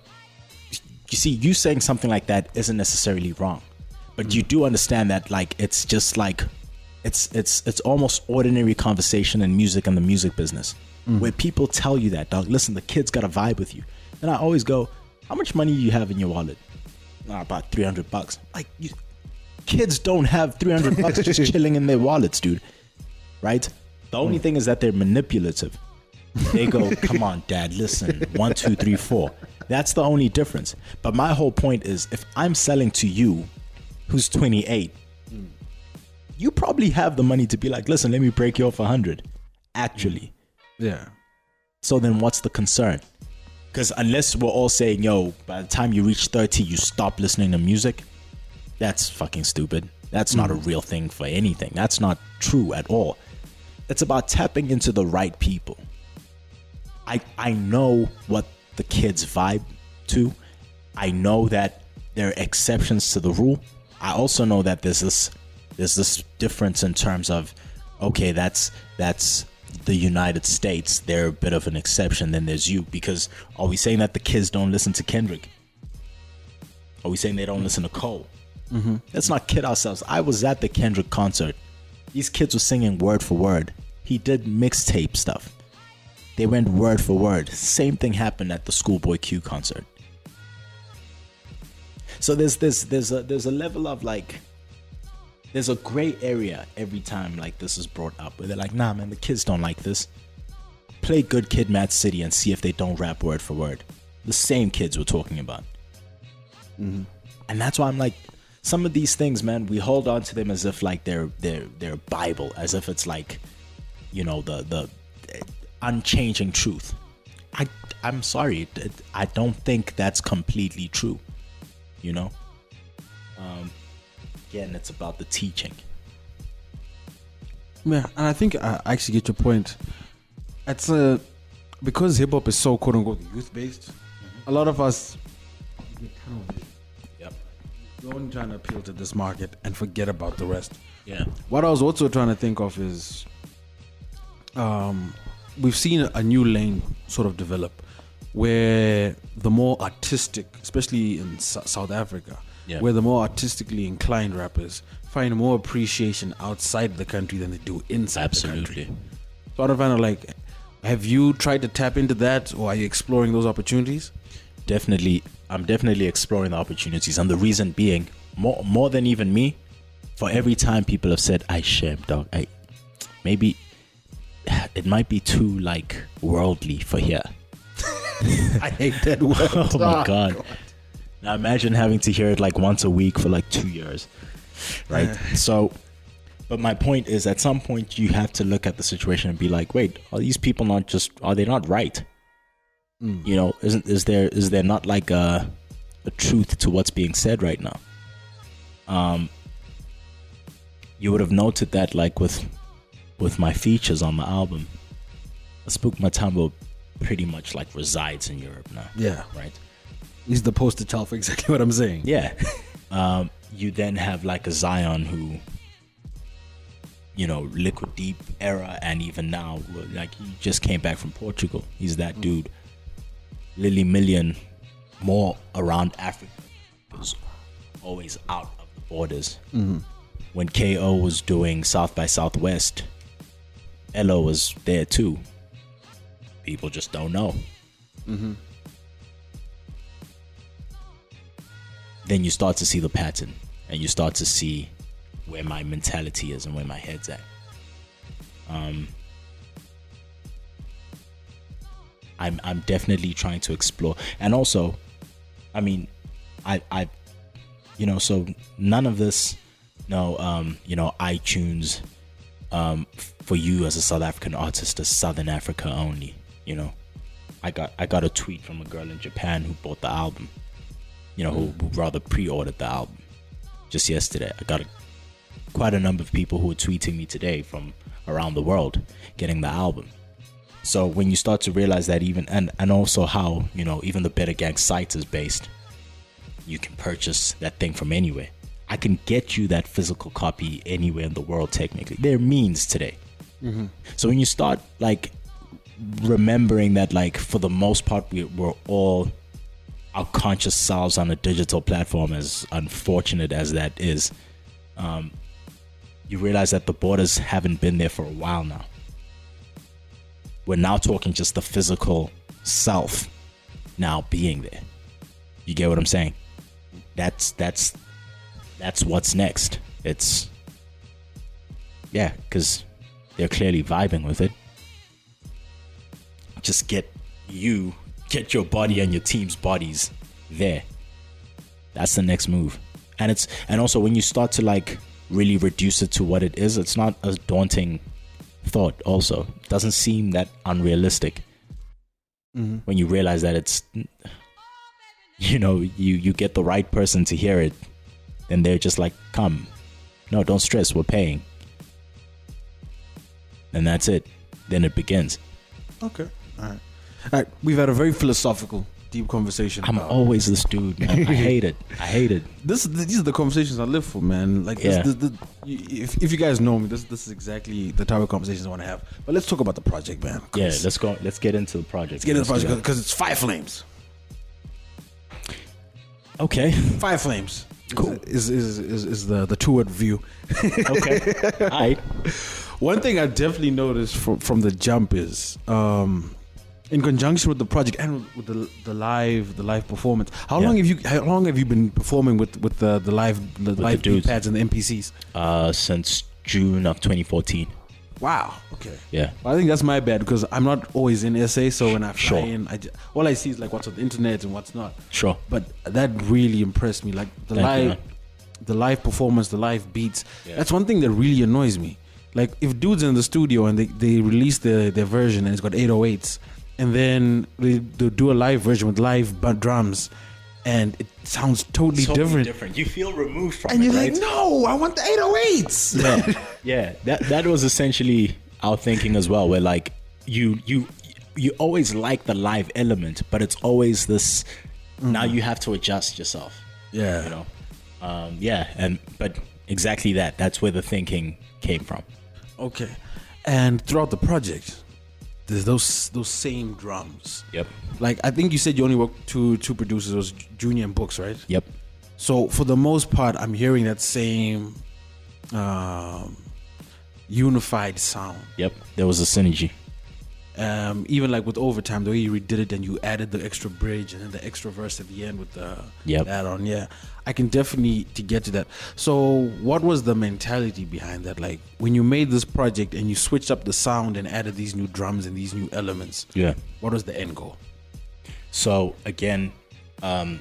you see, you saying something like that isn't necessarily wrong, but you do understand that like it's just like it's almost ordinary conversation in music and the music business where people tell you that, dog, listen, the kid's got a vibe with you. And I always go, how much money do you have in your wallet? About $300. Like, kids don't have $300 just chilling in their wallets, dude. Right? The only thing is that they're manipulative. They go, come on, dad, listen, 1, 2, 3, 4. That's the only difference. But my whole point is, if I'm selling to you, who's 28, you probably have the money to be like, listen, let me break you off 100. Actually. Yeah. So then what's the concern? Because unless we're all saying, yo, by the time you reach 30, you stop listening to music, that's fucking stupid. That's not a real thing for anything. That's not true at all. It's about tapping into the right people. I know what the kids vibe to. I know that there are exceptions to the rule. I also know that there's this difference in terms of, okay, that's the United States. They're a bit of an exception. Then there's you. Because are we saying that the kids don't listen to Kendrick? Are we saying they don't listen to Cole? Let's not kid ourselves. I was at the Kendrick concert. These kids were singing word for word. He did mixtape stuff. They went word for word. Same thing happened at the Schoolboy Q concert. So there's a level of like, there's a gray area every time like this is brought up where they're like, nah, man, the kids don't like this. Play Good Kid, Mad City and see if they don't rap word for word. The same kids we're talking about. And that's why I'm like, some of these things, man, we hold on to them as if like they're Bible, as if it's like, you know, the unchanging truth. I'm sorry, I don't think that's completely true. You know, again, it's about the teaching. Yeah, and I think I actually get your point. It's because hip hop is so quote unquote youth based. A lot of us get kind of we're only trying to appeal to this market and forget about the rest. Yeah. What I was also trying to think of is, we've seen a new lane sort of develop, where the more artistic, especially in South Africa, where the more artistically inclined rappers find more appreciation outside the country than they do inside the country. So I'm kind of like, have you tried to tap into that, or are you exploring those opportunities? Definitely, I'm definitely exploring the opportunities, and the reason being, more than even me, for every time people have said, I shame, dog, maybe it might be too like worldly for here. I hate that word. Oh my God. Now imagine having to hear it like once a week for like 2 years, right? So, but my point is, at some point you have to look at the situation and be like, wait, are these people are they not right? You know, is there not like a truth to what's being said right now? You would have noted that like with my features on my album, Spook Matambo pretty much like resides in Europe now. Yeah. Right? He's the poster child for exactly what I'm saying. Yeah. You then have like a Zion who, you know, Liquid Deep era, and even now, like he just came back from Portugal. He's that dude. Lily Million, more around Africa, was always out of the borders. When KO was doing South by Southwest, Elo was there too. People just don't know. Then you start to see the pattern, and you start to see where my mentality is and where my head's at. I'm definitely trying to explore, and also, I mean, I you know, so none of this, no, you know, iTunes, for you as a South African artist is Southern Africa only. You know, I got a tweet from a girl in Japan who bought the album, you know, who rather pre-ordered the album just yesterday. I got quite a number of people who are tweeting me today from around the world getting the album. So when you start to realize that even, and also how, you know, even the Better Gang site is based, you can purchase that thing from anywhere. I can get you that physical copy anywhere in the world technically. There are means today. So when you start like remembering that, like, for the most part we're all our conscious selves on a digital platform, as unfortunate as that is, you realize that the borders haven't been there for a while now. We're now talking just the physical self now being there. You get what I'm saying? That's what's next. It's, yeah, because they're clearly vibing with it. Just get your body and your team's bodies there. That's the next move. And also when you start to like really reduce it to what it is, it's not a daunting thought. Also, it doesn't seem that unrealistic when you realize that it's, you know, you get the right person to hear it, then they're just like, come, no, don't stress, we're paying. And that's it. Then it begins. Okay. All right. We've had a very philosophical, deep conversation. I'm always this dude, man. I hate it. These are the conversations I live for, man. Like, if you guys know me, this is exactly the type of conversations I want to have. But let's talk about the project, man. Yeah, let's go. Let's get into the project. Let's get into the project because it's Five Flames. Okay. Five Flames. Cool. Is the two-word view. Okay. All right. One thing I definitely noticed from the jump is, in conjunction with the project and with the live performance, how long have you been performing with the live beat pads and the MPCs? Since June of 2014. Wow. Okay. Yeah. Well, I think that's my bad because I'm not always in SA, so when I fly in, all I see is like what's on the internet and what's not. Sure. But that really impressed me. Like the live performance, the live beats. Yeah. That's one thing that really annoys me. Like if dudes in the studio and they release their version and it's got 808s, and then they do a live version with live drums, and it sounds totally different. You feel removed from it, and you're right? like, no, I want the 808s. Yeah. That was essentially our thinking as well. Where like you always like the live element, but it's always this. Now you have to adjust yourself. Yeah. You know. But exactly that. That's where the thinking came from. Okay. And throughout the project, there's those same drums. Yep. Like I think you said you only worked two producers, those Junior and Books, right? Yep. So for the most part, I'm hearing that same unified sound. Yep. There was a synergy. Even like with Overtime, the way you redid it and you added the extra bridge and then the extra verse at the end with the add-on. Yeah, I can definitely to get to that. So what was the mentality behind that? Like when you made this project and you switched up the sound and added these new drums and these new elements, what was the end goal? So again,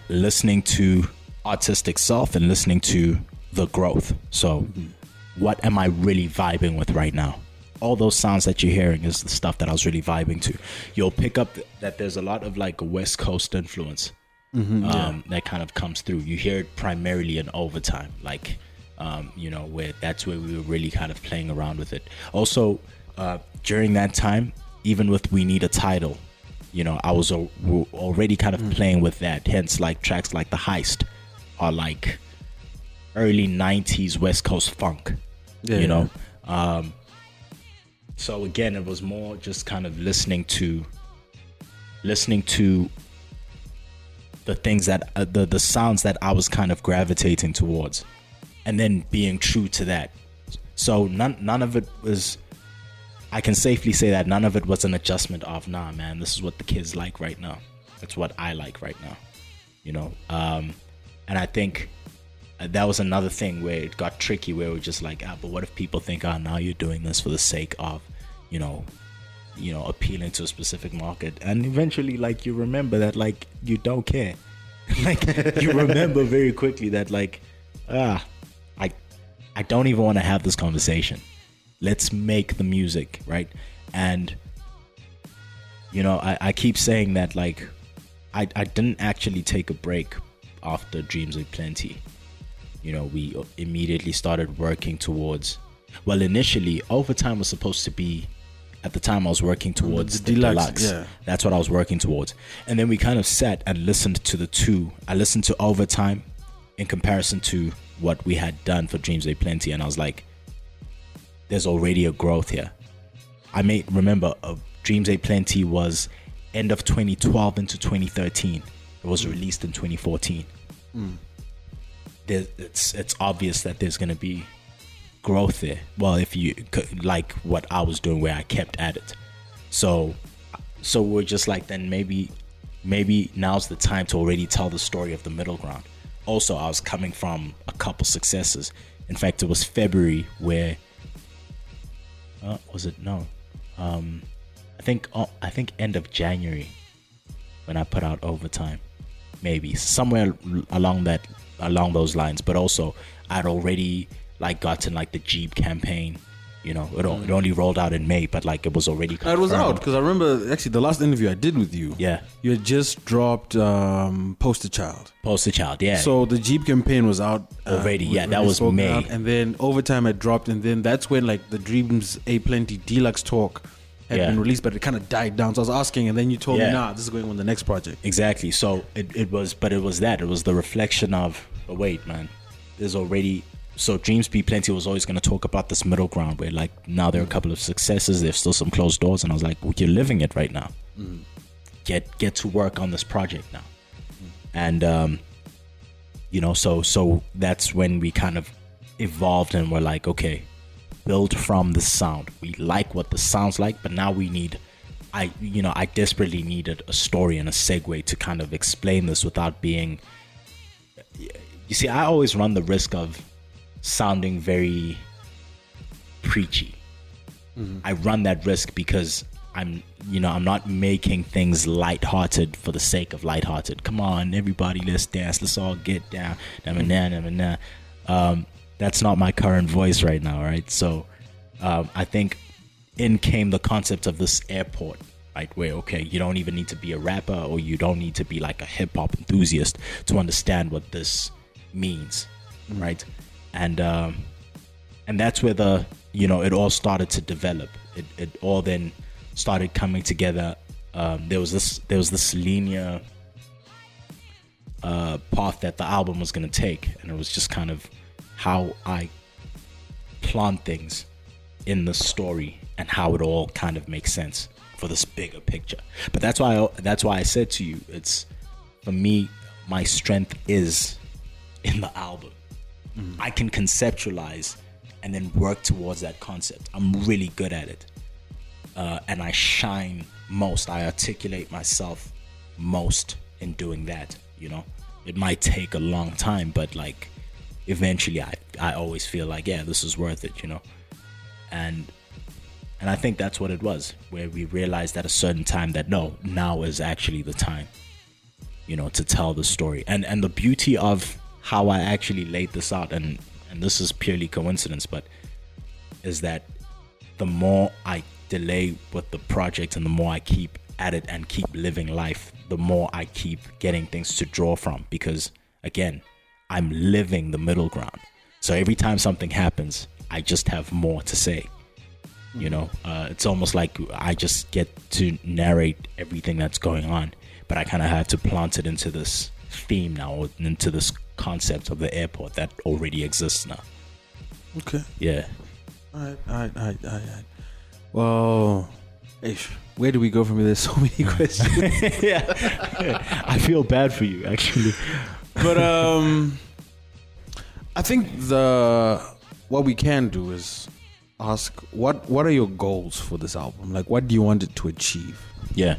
listening to artistic self and listening to the growth. So what am I really vibing with right now? All those sounds that you're hearing is the stuff that I was really vibing to. You'll pick up that there's a lot of like a West Coast influence that kind of comes through. You hear it primarily in Overtime, like, where that's where we were really kind of playing around with it. Also, during that time, even with We Need a Title, I was already kind of playing with that. Hence, like tracks like The Heist are like early 90s West Coast funk, So again, it was more just kind of listening to the things that the sounds that I was kind of gravitating towards, and then being true to that. So none of it was. I can safely say that none of it was an adjustment of, nah, man, this is what the kids like right now. It's what I like right now, And I think that was another thing where it got tricky, where we're just like, but what if people think, now you're doing this for the sake of, appealing to a specific market, and eventually, like, you remember that, like, you don't care. Like, you remember very quickly that, like, I don't even want to have this conversation. Let's make the music, right? And, I keep saying that, like, I didn't actually take a break after Dreams.B.Plenty. We immediately started working towards, well, initially, Overtime was supposed to be, at the time I was working towards the deluxe. Yeah. That's what I was working towards. And then we kind of sat and listened to the two. I listened to Overtime in comparison to what we had done for Dreams.B.Plenty, and I was like, there's already a growth here. I may remember Dreams.B.Plenty was end of 2012 into 2013. It was released in 2014. It's obvious that there's going to be growth there. Well, if you like what I was doing, where I kept at it. So we're just like, then maybe now's the time to already tell the story of the middle ground. Also, I was coming from a couple successes. In fact, it was February where was it? No, I think end of January when I put out Overtime, maybe somewhere along those lines. But also, I'd already like gotten like the Jeep campaign. You know, it only rolled out in May, but like it was already confirmed. It was out because I remember actually the last interview I did with you. Yeah, you had just dropped Poster Child. Poster Child, yeah. So the Jeep campaign was out already. Yeah, that was May, and then Overtime had dropped, and then that's when like the Dreams.B.Plenty Deluxe Talk had been released, but it kind of died down. So I was asking, and then you told me, nah, this is going on the next project. Exactly. So it was the reflection of, but wait, man, there's already. So Dreams.B.Plenty was always going to talk about this middle ground where like now there are a couple of successes, there's still some closed doors, and I was like, well, you're living it right now. Get to work on this project now. And you know, so that's when we kind of evolved and we're like, okay, build from the sound. We like what the sound's like, but now we need I desperately needed a story and a segue to kind of explain this without being, you see, I always run the risk of sounding very preachy. I run that risk because I'm not making things lighthearted for the sake of lighthearted. Come on, everybody, let's dance, let's all get down. That's not my current voice right now, right? So I think in came the concept of this airport, right? Where, okay, you don't even need to be a rapper or you don't need to be like a hip hop enthusiast to understand what this means, right? And that's where it all started to develop. It all then started coming together. There was this linear path that the album was going to take, and it was just kind of how I plant things in the story and how it all kind of makes sense for this bigger picture. But that's why I said to you, it's, for me, my strength is in the album. I can conceptualize and then work towards that concept. I'm really good at it. And I shine most. I articulate myself most in doing that, you know? It might take a long time, but like eventually I always feel like, yeah, this is worth it, you know? And I think that's what it was, where we realized at a certain time that no, now is actually the time, you know, to tell the story. And the beauty of how I actually laid this out, and this is purely coincidence, but is that the more I delay with the project and the more I keep at it and keep living life, the more I keep getting things to draw from, because again, I'm living the middle ground. So every time something happens, I just have more to say. You know, it's almost like I just get to narrate everything that's going on, but I kind of have to plant it into this theme now, or into this concept of the airport that already exists now. Okay. Yeah. All right. Well, where do we go from here? There's so many questions. Yeah. I feel bad for you, actually. But I think what we can do is ask what are your goals for this album? Like, what do you want it to achieve? Yeah.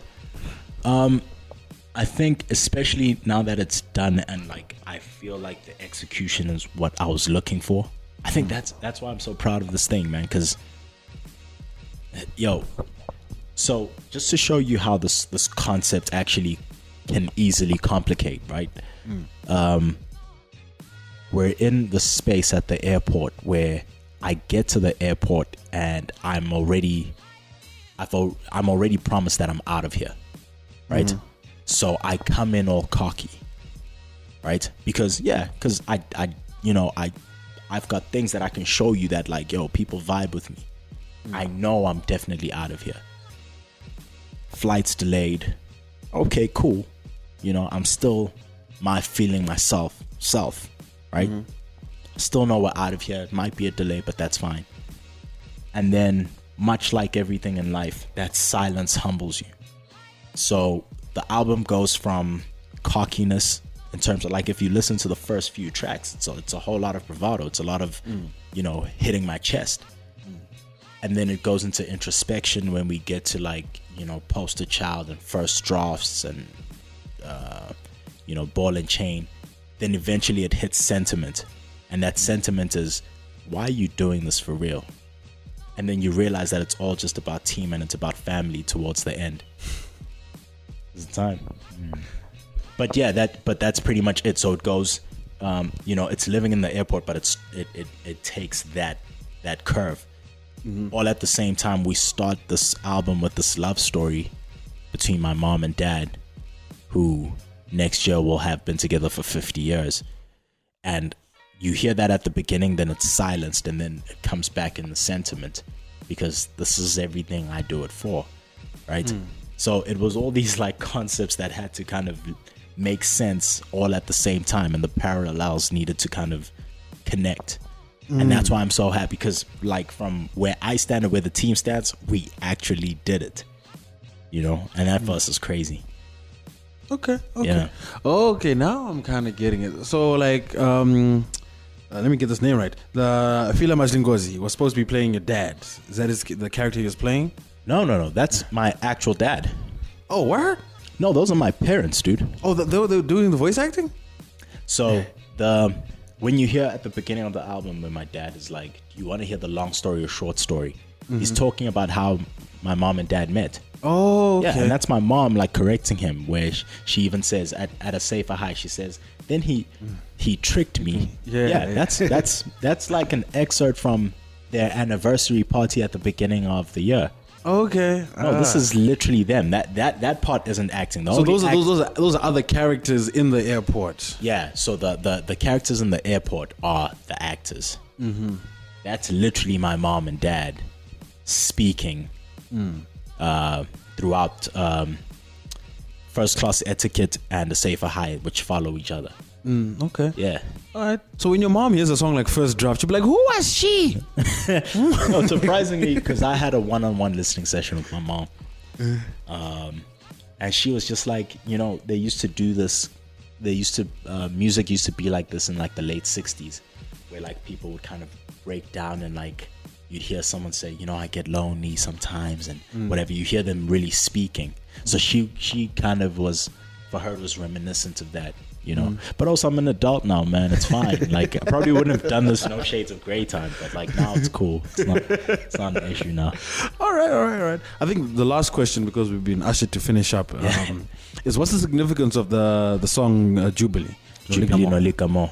I think especially now that it's done and like I feel like the execution is what I was looking for. I think that's why I'm so proud of this thing, man, because so just to show you how this concept actually can easily complicate, right? We're in the space at the airport where I get to the airport and I'm already promised that I'm out of here, right? So I come in all cocky, right? Because I've got things that I can show you that like, yo, people vibe with me. I know I'm definitely out of here. Flight's delayed. Okay, cool. You know, I'm still feeling myself, right? Still know we're out of here. It might be a delay, but that's fine. And then, much like everything in life, that silence humbles you. So the album goes from cockiness in terms of like if you listen to the first few tracks, it's a whole lot of bravado. It's a lot of hitting my chest. And then it goes into introspection when we get to like, Poster Child and First Drafts and, Ball and Chain. Then eventually it hits sentiment. And that sentiment is, why are you doing this for real? And then you realize that it's all just about team and it's about family towards the end. It's time. But yeah, that's pretty much it. So it goes, it's living in the airport, but it takes that curve. All at the same time, we start this album with this love story between my mom and dad, who next year will have been together for 50 years. And you hear that at the beginning, then it's silenced, and then it comes back in the sentiment, because this is everything I do it for, right? So it was all these like concepts that had to kind of make sense all at the same time, and the parallels needed to kind of connect. And that's why I'm so happy, because like from where I stand and where the team stands, we actually did it, and that for us is crazy. Okay. Yeah. Okay, now I'm kind of getting it. So like, let me get this name right. The Fila Majlingozi was supposed to be playing your dad. Is that the character he was playing? No. That's my actual dad. Oh, where? No, those are my parents, dude. Oh, they were doing the voice acting? So when you hear at the beginning of the album when my dad is like, do you want to hear the long story or short story? He's talking about how my mom and dad met. Oh, okay. Yeah, and that's my mom like correcting him, where she even says at a safer high, she says, then he tricked me. Yeah. That's like an excerpt from their anniversary party at the beginning of the year. Okay. No, this is literally them. That part isn't acting. So those are other characters in the airport. Yeah. So the characters in the airport are the actors. That's literally my mom and dad speaking throughout First Class Etiquette and The Safer High, which follow each other. Okay. Yeah. All right. So when your mom hears a song like First Draft, she'll be like, who was she? No, surprisingly, because I had a one-on-one listening session with my mom. And she was just like, they used to do this. Music used to be like this in like the late 60s, where like people would kind of break down and like, you'd hear someone say, I get lonely sometimes and whatever. You hear them really speaking. So she kind of was, for her, it was reminiscent of that, But also I'm an adult now, man. It's fine. Like I probably wouldn't have done this No Shades of Grey time, but like now it's cool. It's not an issue now. All right. I think the last question, because we've been ushered to finish up, is what's the significance of the song Jubilee? Jubilee no Likamo.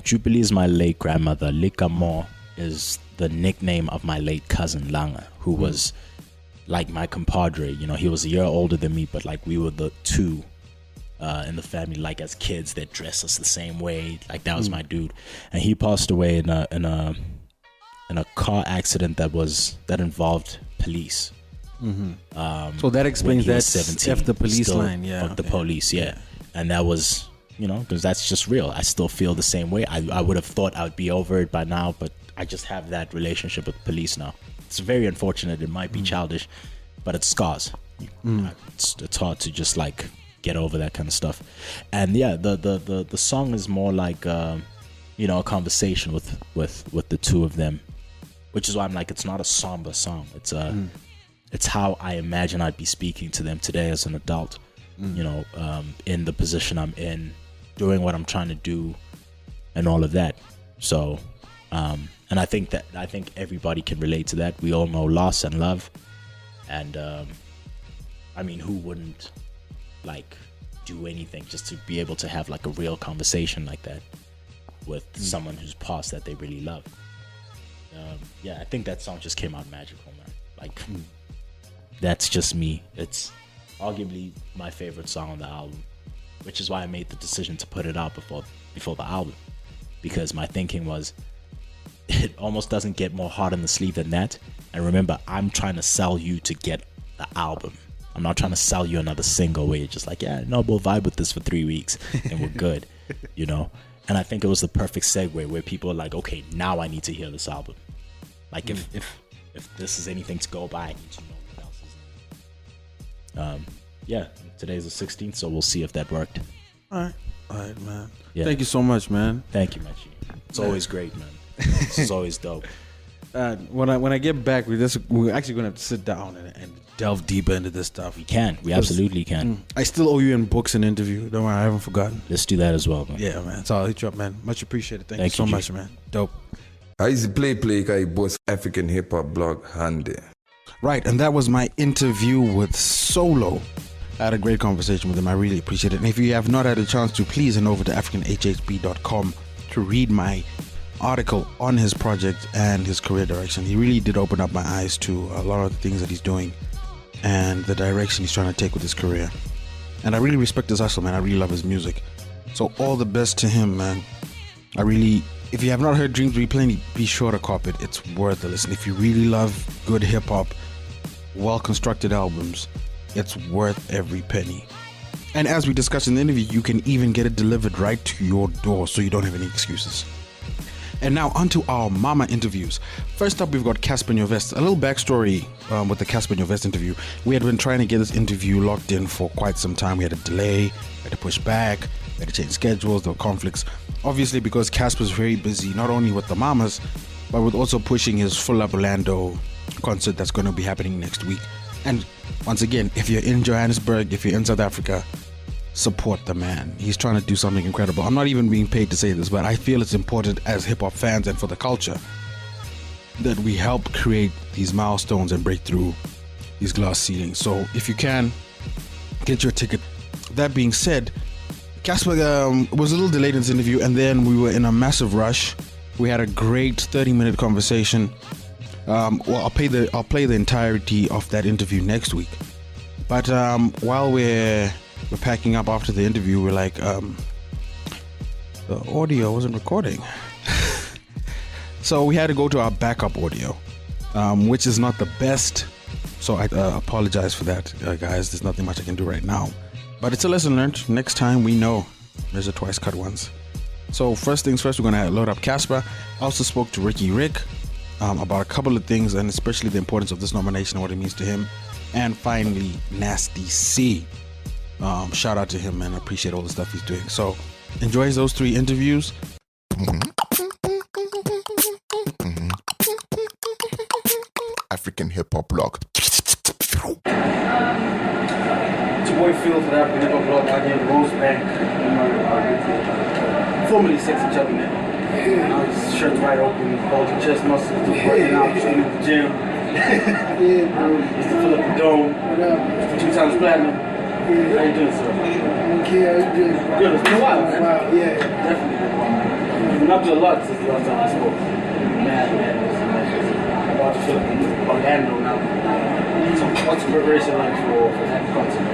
Jubilee is my late grandmother. Likamo is the nickname of my late cousin Langa, who was like my compadre. He was a year older than me, but like we were the two in the family, like as kids, that dress us the same way. Like that was my dude, and he passed away in a car accident that involved police. So that explains that 17, F the police still line, yeah. Fuck the police, yeah. And that was, because that's just real. I still feel the same way. I would have thought I would be over it by now, but I just have that relationship with police now. It's very unfortunate. It might be childish, but it scars. It's hard to just like get over that kind of stuff. And yeah, the song is more like a conversation with the two of them, which is why I'm like, it's not a somber song. It's how I imagine I'd be speaking to them today as an adult, in the position I'm in, doing what I'm trying to do and all of that. So and I think everybody can relate to that. We all know loss and love, and who wouldn't like do anything just to be able to have like a real conversation like that with someone who's passed that they really love. I think that song just came out magical, man. Like that's just me. It's arguably my favorite song on the album, which is why I made the decision to put it out before the album, because my thinking was, it almost doesn't get more hard in the sleeve than that. And remember, I'm trying to sell you to get the album. I'm not trying to sell you another single where you're just like, we'll vibe with this for 3 weeks and we're good, And I think it was the perfect segue where people are like, okay, now I need to hear this album. Like if this is anything to go by, I need to know what else is in it. yeah, today's the 16th, so we'll see if that worked. All right, man. Yeah. Thank you so much, man. Thank you, Machi. It's always great, man. This is always dope. When I get back, we're actually gonna have to sit down and delve deeper into this stuff. We absolutely can. I still owe you in books and interview. Don't worry, I haven't forgotten. Let's do that as well, man. Yeah, man. So I'll hit you up, man. Much appreciated. Thank you Thank so you, much, G. man. Dope. I used to play I boss African hip hop blog handy. Right, and that was my interview with Solo. I had a great conversation with him. I really appreciate it. And if you have not had a chance to, please head over to AfricanHHB.com to read my article on his project and his career direction. He really did open up my eyes to a lot of the things that he's doing and the direction he's trying to take with his career. And I really respect his hustle, man. I really love his music. So all the best to him, man. If you have not heard Dreams.B.Plenty, be sure to cop it. It's worth a listen. If you really love good hip hop, well constructed albums, it's worth every penny. And as we discussed in the interview, you can even get it delivered right to your door, so you don't have any excuses. And now onto our mama interviews. First up, we've got Cassper Nyovest. A little backstory with the Cassper Nyovest interview. We had been trying to get this interview locked in for quite some time. We had a delay, we had to push back, we had to change schedules, there were conflicts. Obviously, because Cassper's very busy, not only with the mamas, but with also pushing his Full Up Orlando concert that's going to be happening next week. And once again, if you're in Johannesburg, if you're in South Africa, support the man. He's trying to do something incredible. I'm not even being paid to say this, but I feel it's important as hip-hop fans and for the culture that we help create these milestones and break through these glass ceilings. So if you can, get your ticket. That being said, Cassper was a little delayed in this interview, and then we were in a massive rush. We had a great 30-minute conversation. I'll play the entirety of that interview next week. But while we're packing up after the interview, we're like, the audio wasn't recording. So we had to go to our backup audio, which is not the best. So I apologize for that, guys. There's nothing much I can do right now. But it's a lesson learned. Next time we know there's a twice cut once. So first things first, we're going to load up Cassper. I also spoke to Riky Rick about a couple of things, and especially the importance of this nomination and what it means to him. And finally, Nasty C. Shout out to him, and I appreciate all the stuff he's doing. So enjoy those 3 interviews. African hip hop blog. It's your boy Phil for the African Hip Hop Blog out here in Rosebank. Formerly Sexy Chubby Man. Now his shirt's wide open, bulging chest muscles, just working out, just in the gym. Yeah, bro. Used to fill up the dome. What up? 2 times platinum. Yeah. How you doing, sir? Okay, how you doing? Good, it's been a while, man. Wow, yeah. Definitely been a while. You've been up to a lot since the last time we spoke. Man. I'm about to fill up in Orlando now. So what's the preparation like for that concert?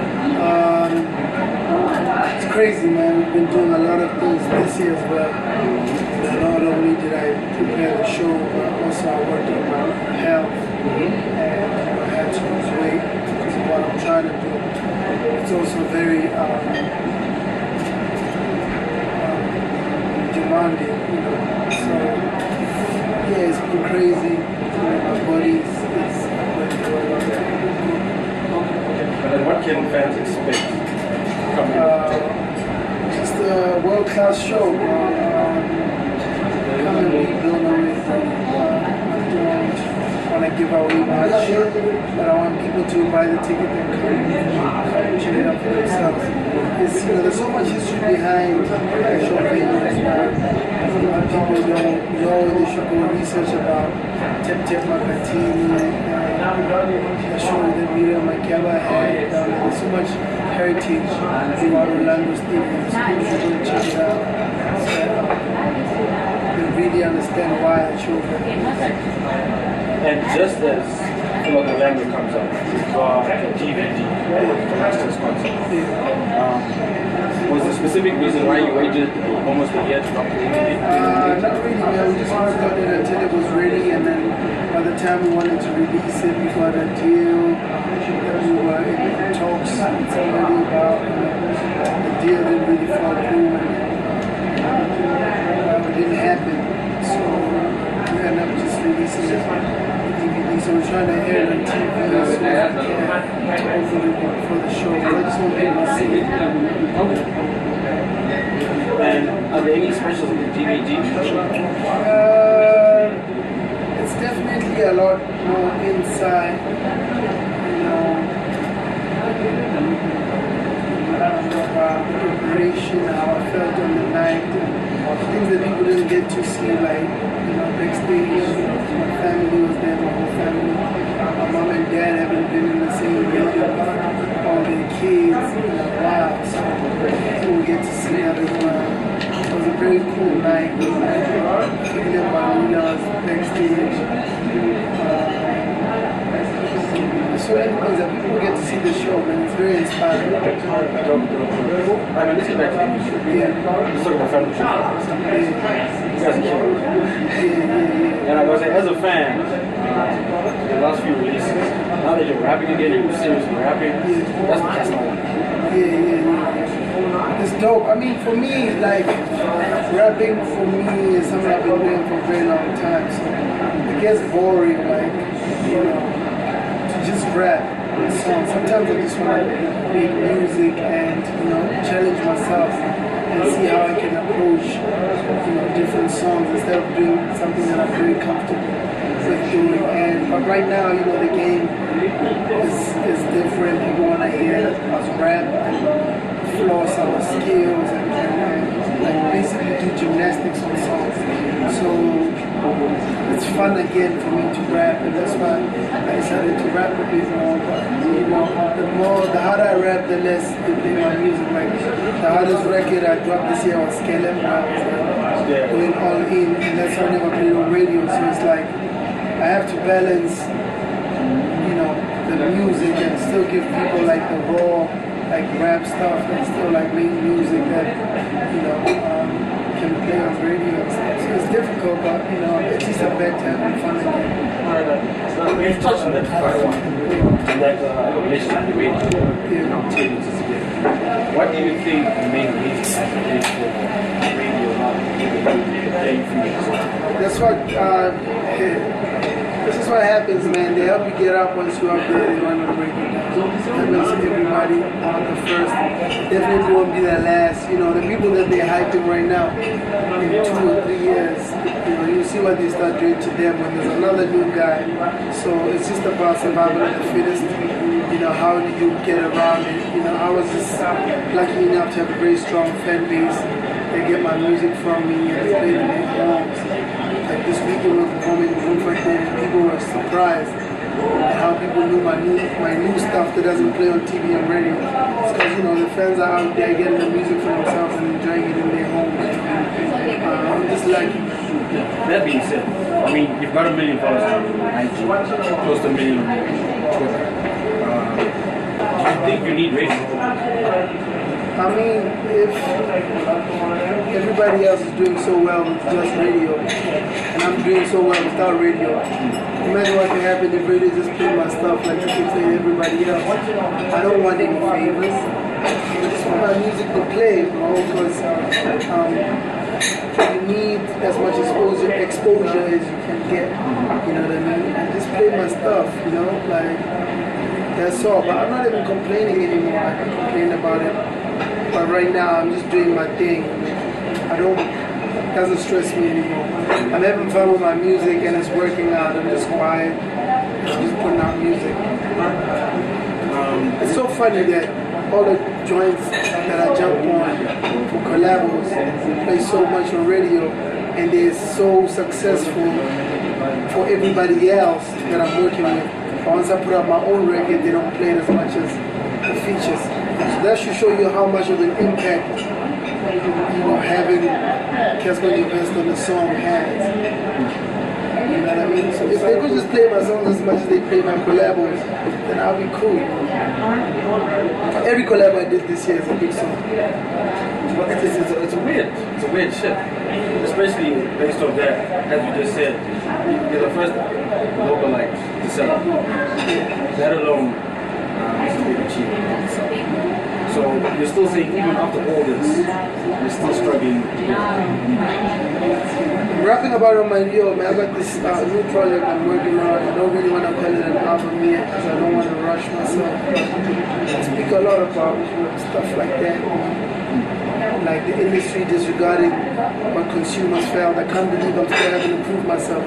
It's crazy, man. We've been doing a lot of things this year as well. Not only did I prepare the show, but also I worked on my health. And I had to lose weight because of what I'm trying to do. It's also very demanding, you know. So, yeah, it's been crazy. My body is But then what can fans expect coming up? just a world-class show. Coming week, don't know if I don't want to give away much, but I want people to buy the ticket and come check it out for themselves. It's, you know, there's so much history behind the show venues. People don't know, they should go research about Tep Makatini, the show that Miriam Makeba had. There's so much heritage throughout Orlando Stadium. So people should go check it out. They really understand why the show And just as Full Up Orlando comes out, the DVD, the Masters concert, was there a specific reason why you waited almost a year to drop the DVD? Not really, man. We just worked on it until it was ready, and then by the time we wanted to release it, we got a deal that we were in talks with somebody about. The deal didn't really fall through, and it didn't happen. So we ended up just releasing it on the DVD so we're trying to air it on TV so we can hopefully for the show. I just want people to see it. And are there any specials on the DVD? It's definitely a lot more inside, you know, about the preparation, how I felt on the night, and things that people didn't get to see, like, you know, backstage. My family was there, my whole family. My mom and dad haven't been in the same building with all their kids in a while, so people get to see everyone. It was a very cool night. Picking up my Lunas backstage. So many things that people get to see the show, and it's very inspiring. I mean, let's get back to the music. Yeah. Let's talk about family. You guys are killing it. And I was like, as a fan, the last few releases, now that you're rapping again, you're seriously rapping, that's the best one. It's dope. I mean, for me, like, rapping for me is something I've been doing for a very long time. So it gets boring, like, you know, to just rap a song. Sometimes I just want to make music and, you know, challenge myself and see how I can approach, you know, different songs instead of doing something that I'm very comfortable with doing. But right now, you know, the game is different. People want to hear us rap and floss our skills and like basically do gymnastics on songs. So it's fun again for me to rap, and that's why I decided to rap a bit more. But you know, the harder I rap, the less they play my music. Like the hardest record I dropped this year was Skellem, where I was like, going all in, and that's why I never played on radio. So it's like I have to balance, you know, the music and still give people like the raw, like rap stuff, and still like make music that, you know, can play on radio and stuff. So it's difficult, but you know, it's just a bad time and fun again. So we've touched on that quite a while. That relationship with radio. What do you think the main reason is for radio not playing for you? That's what. This is what happens, man. They help you get up once you're up there. They want to break it down. That makes everybody the first. Definitely won't be the last. You know, the people that they're hyping right now, in 2 or 3 years, you know, you see what they start doing to them when there's another new guy. So it's just about survival of the fittest. You know, how do you get around it? You know, I was just lucky enough to have a very strong fan base. They get my music from me and they play it in their homes. Like this weekend was performing in Bloemfontein, and people were surprised at how people knew my new stuff that doesn't play on TV and radio. It's because, you know, the fans are out there getting the music for themselves and enjoying it in their homes. I'm just lucky. That being said, I mean, you've got 1 million followers on IG, close to 1 million on Twitter. Do you think you need radio? I mean, if everybody else is doing so well with just radio, and I'm doing so well without radio, imagine what can happen if radio just play my stuff like you can play everybody else. I don't want any favors. I just want my music to play, bro, because you need as much exposure as you can get. You know what I mean? And just play my stuff, you know, like that's all. But I'm not even complaining anymore. I can complain about it. But right now, I'm just doing my thing. It doesn't stress me anymore. I'm having fun with my music and it's working out. I'm just quiet. I'm just putting out music. It's so funny that all the joints that I jump on for collabos play so much on radio and they're so successful for everybody else that I'm working with. But once I put out my own record, they don't play it as much as the features. So that should show you how much of an impact, you know, having Cassper Nyovest on the song has. You know what I mean? So if they could just play my songs as much as they play my collabos, then I'll be cool. Every collab I did this year is a big song. It's a weird shit. Especially based on that, as you just said, you're the first local to sell. That alone is a big achievement. So you're still saying even after all this, you're still struggling to get I'm rapping about it on my video, man. I got this new project I'm working on. I don't really want to call it an album yet because I don't want to rush myself. I speak a lot about stuff like that. Like the industry disregarding what consumers felt. I can't believe I'm still having to prove myself.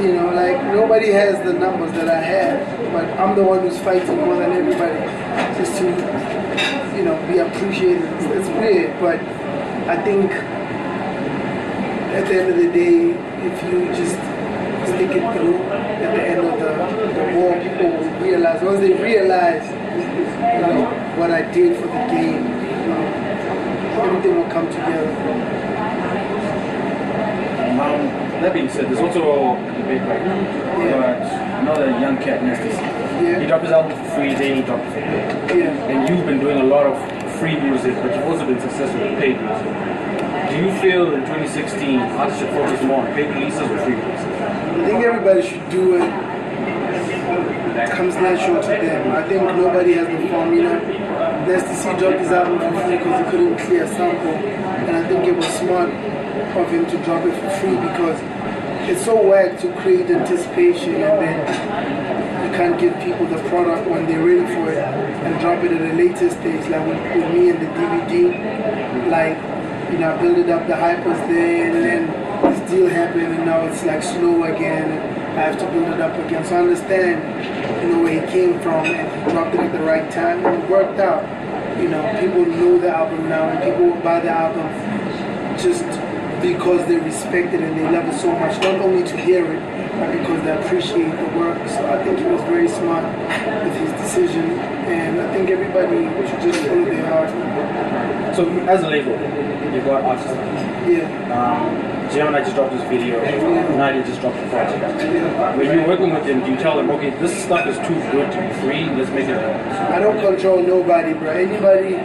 You know, like nobody has the numbers that I have, but I'm the one who's fighting more than everybody just to, you know, be appreciated. It's weird, but I think at the end of the day, if you just stick it through, at the end of the war, people will realize. Once they realize, you know, what I did for the game, everything will come together. That being said, there's also a debate right now. But another young cat, Nasty C. He dropped his album for free, then he dropped it for paid. And you've been doing a lot of free music, but you've also been successful with paid music. Do you feel in 2016 artists should focus more on paid releases or free releases? I think everybody should do it. It comes natural to them. I think nobody has the formula. Nasty C dropped his album for free because he couldn't clear a sample. And I think it was smart of him to drop it for free because it's so whack to create anticipation and then you can't give people the product when they're ready for it and drop it at a later stage. Like with me and the DVD, like, you know, I built it up, the hype was there, and then this deal happened and now it's like slow again and I have to build it up again. So I understand, you know, where he came from and he dropped it at the right time and it worked out. You know, people know the album now and people will buy the album just because they respect it and they love it so much, not only to hear it, but because they appreciate the work. So I think he was very smart with his decision, and I think everybody should just follow their heart. So as a label, you've got artists. Gemini just dropped this video, Nadia just dropped the project. When you're working with them, do you tell them, okay, this stuff is too good to be free, let's make it a... I don't control nobody, bro. Anybody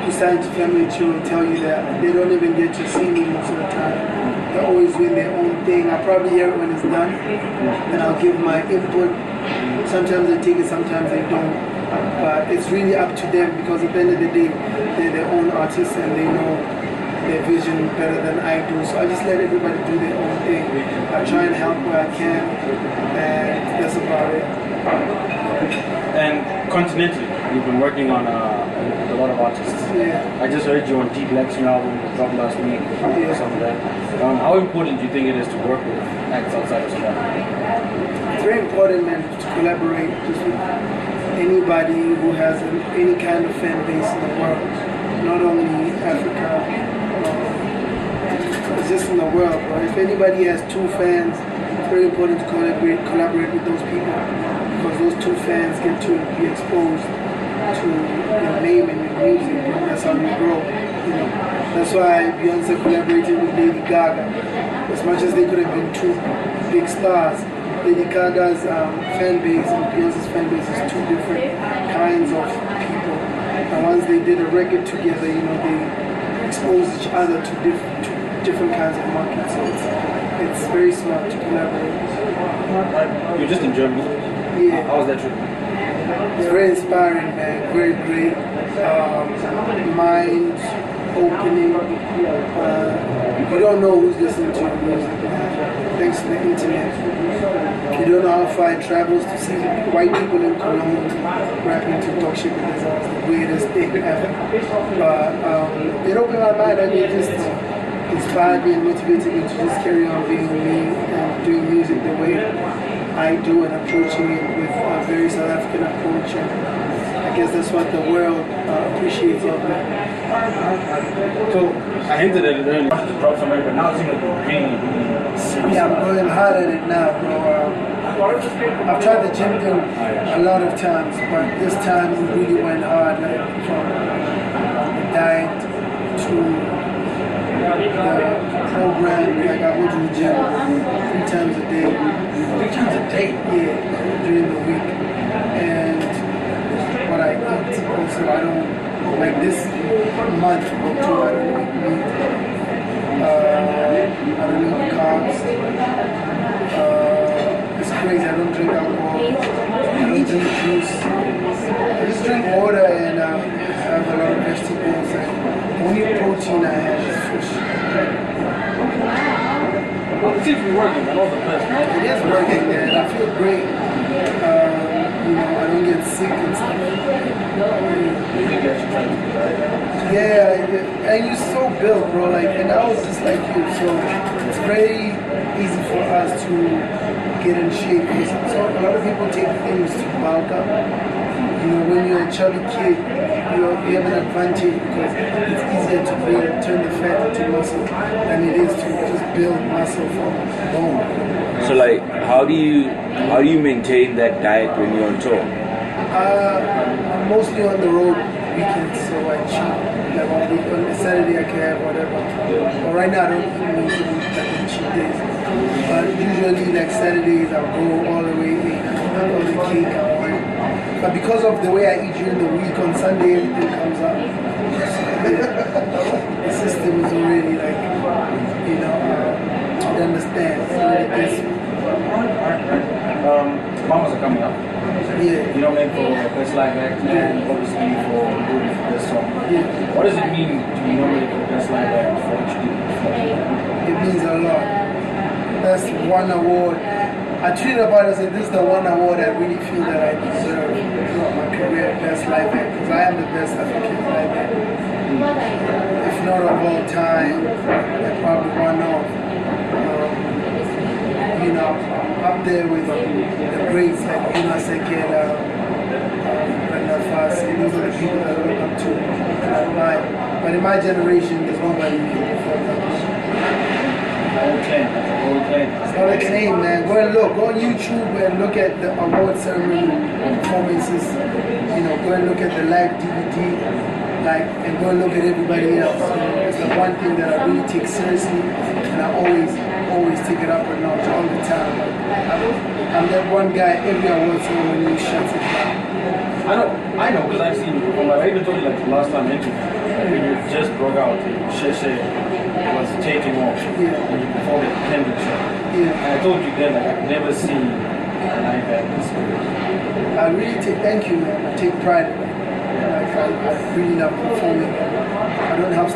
who signs to Family Tree will tell you that they don't even get to see me most of the time. They're always doing their own thing. I probably hear it when it's done, and I'll give my input. Sometimes they take it, sometimes they don't. But it's really up to them because at the end of the day, they're their own artists and they know their vision better than I do. So I just let everybody do their own thing. I try and help where I can, and that's about it. And continentally, you've been working on a lot of artists. I just heard you on D-Black's new album that dropped last week. Some of that. How important do you think it is to work with acts outside of South Africa? It's very important, man, to collaborate just with anybody who has any kind of fan base in the world. Not only Africa, it's just in the world. Bro. If anybody has two fans, it's very important to collaborate with those people because those two fans get to be exposed to your name and your music, and that's how you grow. You know, that's why Beyonce collaborated with Lady Gaga. As much as they could have been two big stars, Lady Gaga's fan base and Beyonce's fan base is two different kinds of people. And once they did a record together, you know, they exposed each other to different kinds of markets. So it's very smart to collaborate. You're just in Germany. Yeah. How was that trip? It's very inspiring, man. Very great. Mind opening. You don't know who's listening to your music. Thanks to the internet. You don't know how far it travels to see white people in Cologne rapping to talk shit with the weirdest thing ever. But it opened my mind. I mean, it just inspired me and motivated me to just carry on being me and doing music the way I do and approaching it with a very South African approach. And I guess that's what the world appreciates of me. So I hinted at it earlier, you wanted to drop somewhere, but now it seems like you're really serious. Yeah, I'm going hard at it now, bro. I've tried the gym thing a lot of times, but this time we really went hard, like from the diet to the program. Like I go to the gym 3 times a day. 3 times a day? Yeah, during the week. And what I eat also, I don't, like this month or 2, I don't eat meat. I don't eat carbs. It's crazy, I don't drink alcohol. I don't drink juice. I just drink water be working, man. All the best, man. It is working, man. I feel great. You know, I don't get sick and stuff. Yeah, and you're so built, bro. Like, and I was just like you, so it's very easy for us to get in shape. So a lot of people take things to bulk up. You know, when you're a chubby kid, you have an advantage because it's easier to turn the fat into muscle than it is to just build muscle from bone. So like, how do you maintain that diet when you're on tour? I'm mostly on the road weekends, so I cheat. Like on Saturday I can have whatever. But right now I don't even need to do like cheat days. But usually like Saturdays I'll go all the way in, all the cake I want. But because of the way I eat during the week, on Sunday everything comes up. The system is already like, you know, I understand. It's already this. Mamas are coming up. Yeah. You know, man, for Best Live Act and obviously for doing this song. Yeah. What does it mean to be nominated for Best Live Act for HD? It means a lot. That's one award. I treat it about it as if this is the one award I really feel that I deserve throughout my career, Best Live Act, because I am the best African live act. If not of all time, I probably one of. You know, I'm up there with the greats like Yuna Sekela, Brenda Fassi. Those are the people that I look up to. But in my generation, there's nobody before them. Okay. It's not a claim, man. Go and look. Go on YouTube and look at the award ceremony performances. You know, go and look at the live DVD. And go and look at everybody else. It's the one thing that I really take seriously, and I always take it up a notch all the time. I'm that one guy every award ceremony shuts it down. I know, because I've seen you perform. I even told you like the last time I met you, when you just broke out, Sheshe was taking off, and you performed at the Kendrick show. Yeah. And I told you then, like, I've never seen a live act this good. I really thank you, man. I take pride in it. Like, I really love performing. I don't have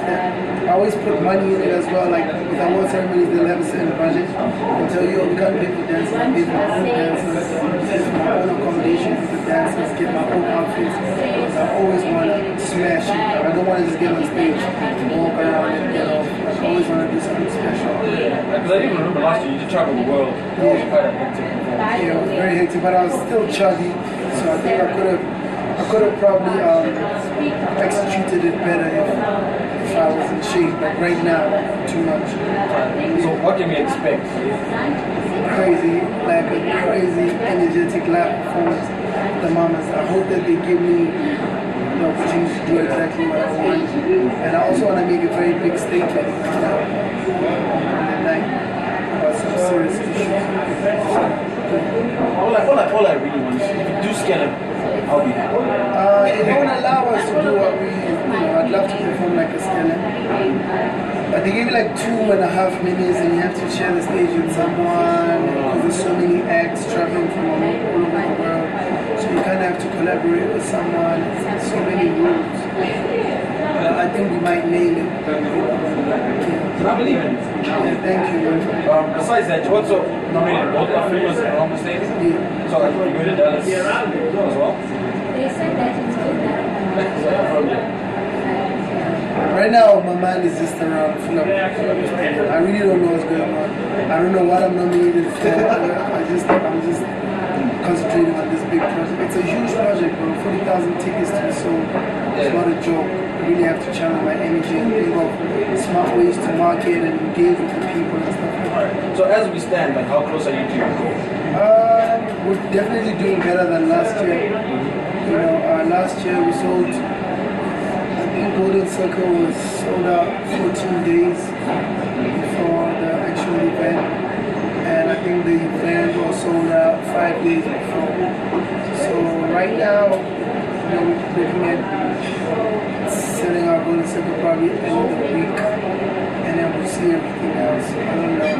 I always put money in it as well. Like with award ceremonies, they'll have a certain budget. They'll tell you, oh, we can't pay for dancers, I pay for my own dancers, pay for my own accommodation for the dancers, get my own outfits. Because I always want to smash it. I don't want to just get on stage and walk around and get off. I always want to do something special. Because I even remember last year, you did travel the world. That was quite a hectic performance. Yeah, it was very hectic, but I was still chubby, so I think I could have probably executed it better if I was in shape. Like right now, too much. So what can we expect? Crazy, like a crazy, energetic live performance. The mamas. I hope that they give me the opportunity to do exactly what I want. And I also want to make a very big statement on the night about some serious issues. All I really want is if you do scale up, I'll be happy. It won't allow us to do what we, I'd love to perform like a skeleton. But they give you like 2.5 minutes and you have to share the stage with someone because there's so many acts traveling from all over the world. So you kind of have to collaborate with someone. It's so many rules. I think we might nail it. I believe in it. Yeah, thank you. Besides that, you also nominated both Africans around the States. Yeah. So I think you're going to Dallas as well. They said that it's good. Right now, my mind is just around full of I really don't know what's going on. I don't know what I'm nominated for. I'm just concentrating on this big project. It's a huge project, bro. 40,000 tickets to be sold. It's not a joke. I really have to channel my energy and think of smart ways to market and engage with the people and stuff like that. So as we stand, like how close are you to your goal? We're definitely doing better than last year. You know, last year we sold, I think Golden Circle was sold out 14 days before the actual event. And I think the event was sold out 5 days before. So right now, you know, we're looking at selling our Golden Circle probably at the end of the week. And then we'll see everything else. I don't know.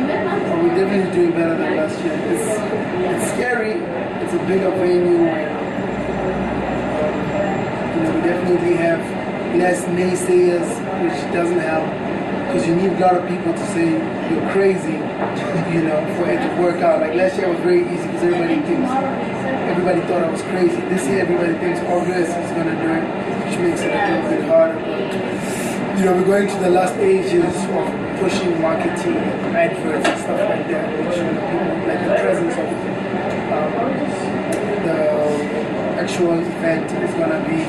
But we're definitely doing better than last year. It's scary. It's a bigger venue. You know, we definitely have less naysayers, which doesn't help. because you need a lot of people to say you're crazy, you know, for it to work out. Like last year was very easy because everybody thought I was crazy. This year everybody thinks August is going to do it, which makes it a little bit harder. But, you know, we're going to the last stages of pushing marketing, adverts and stuff like that, which, you know, people, like the presence of the actual event is going to be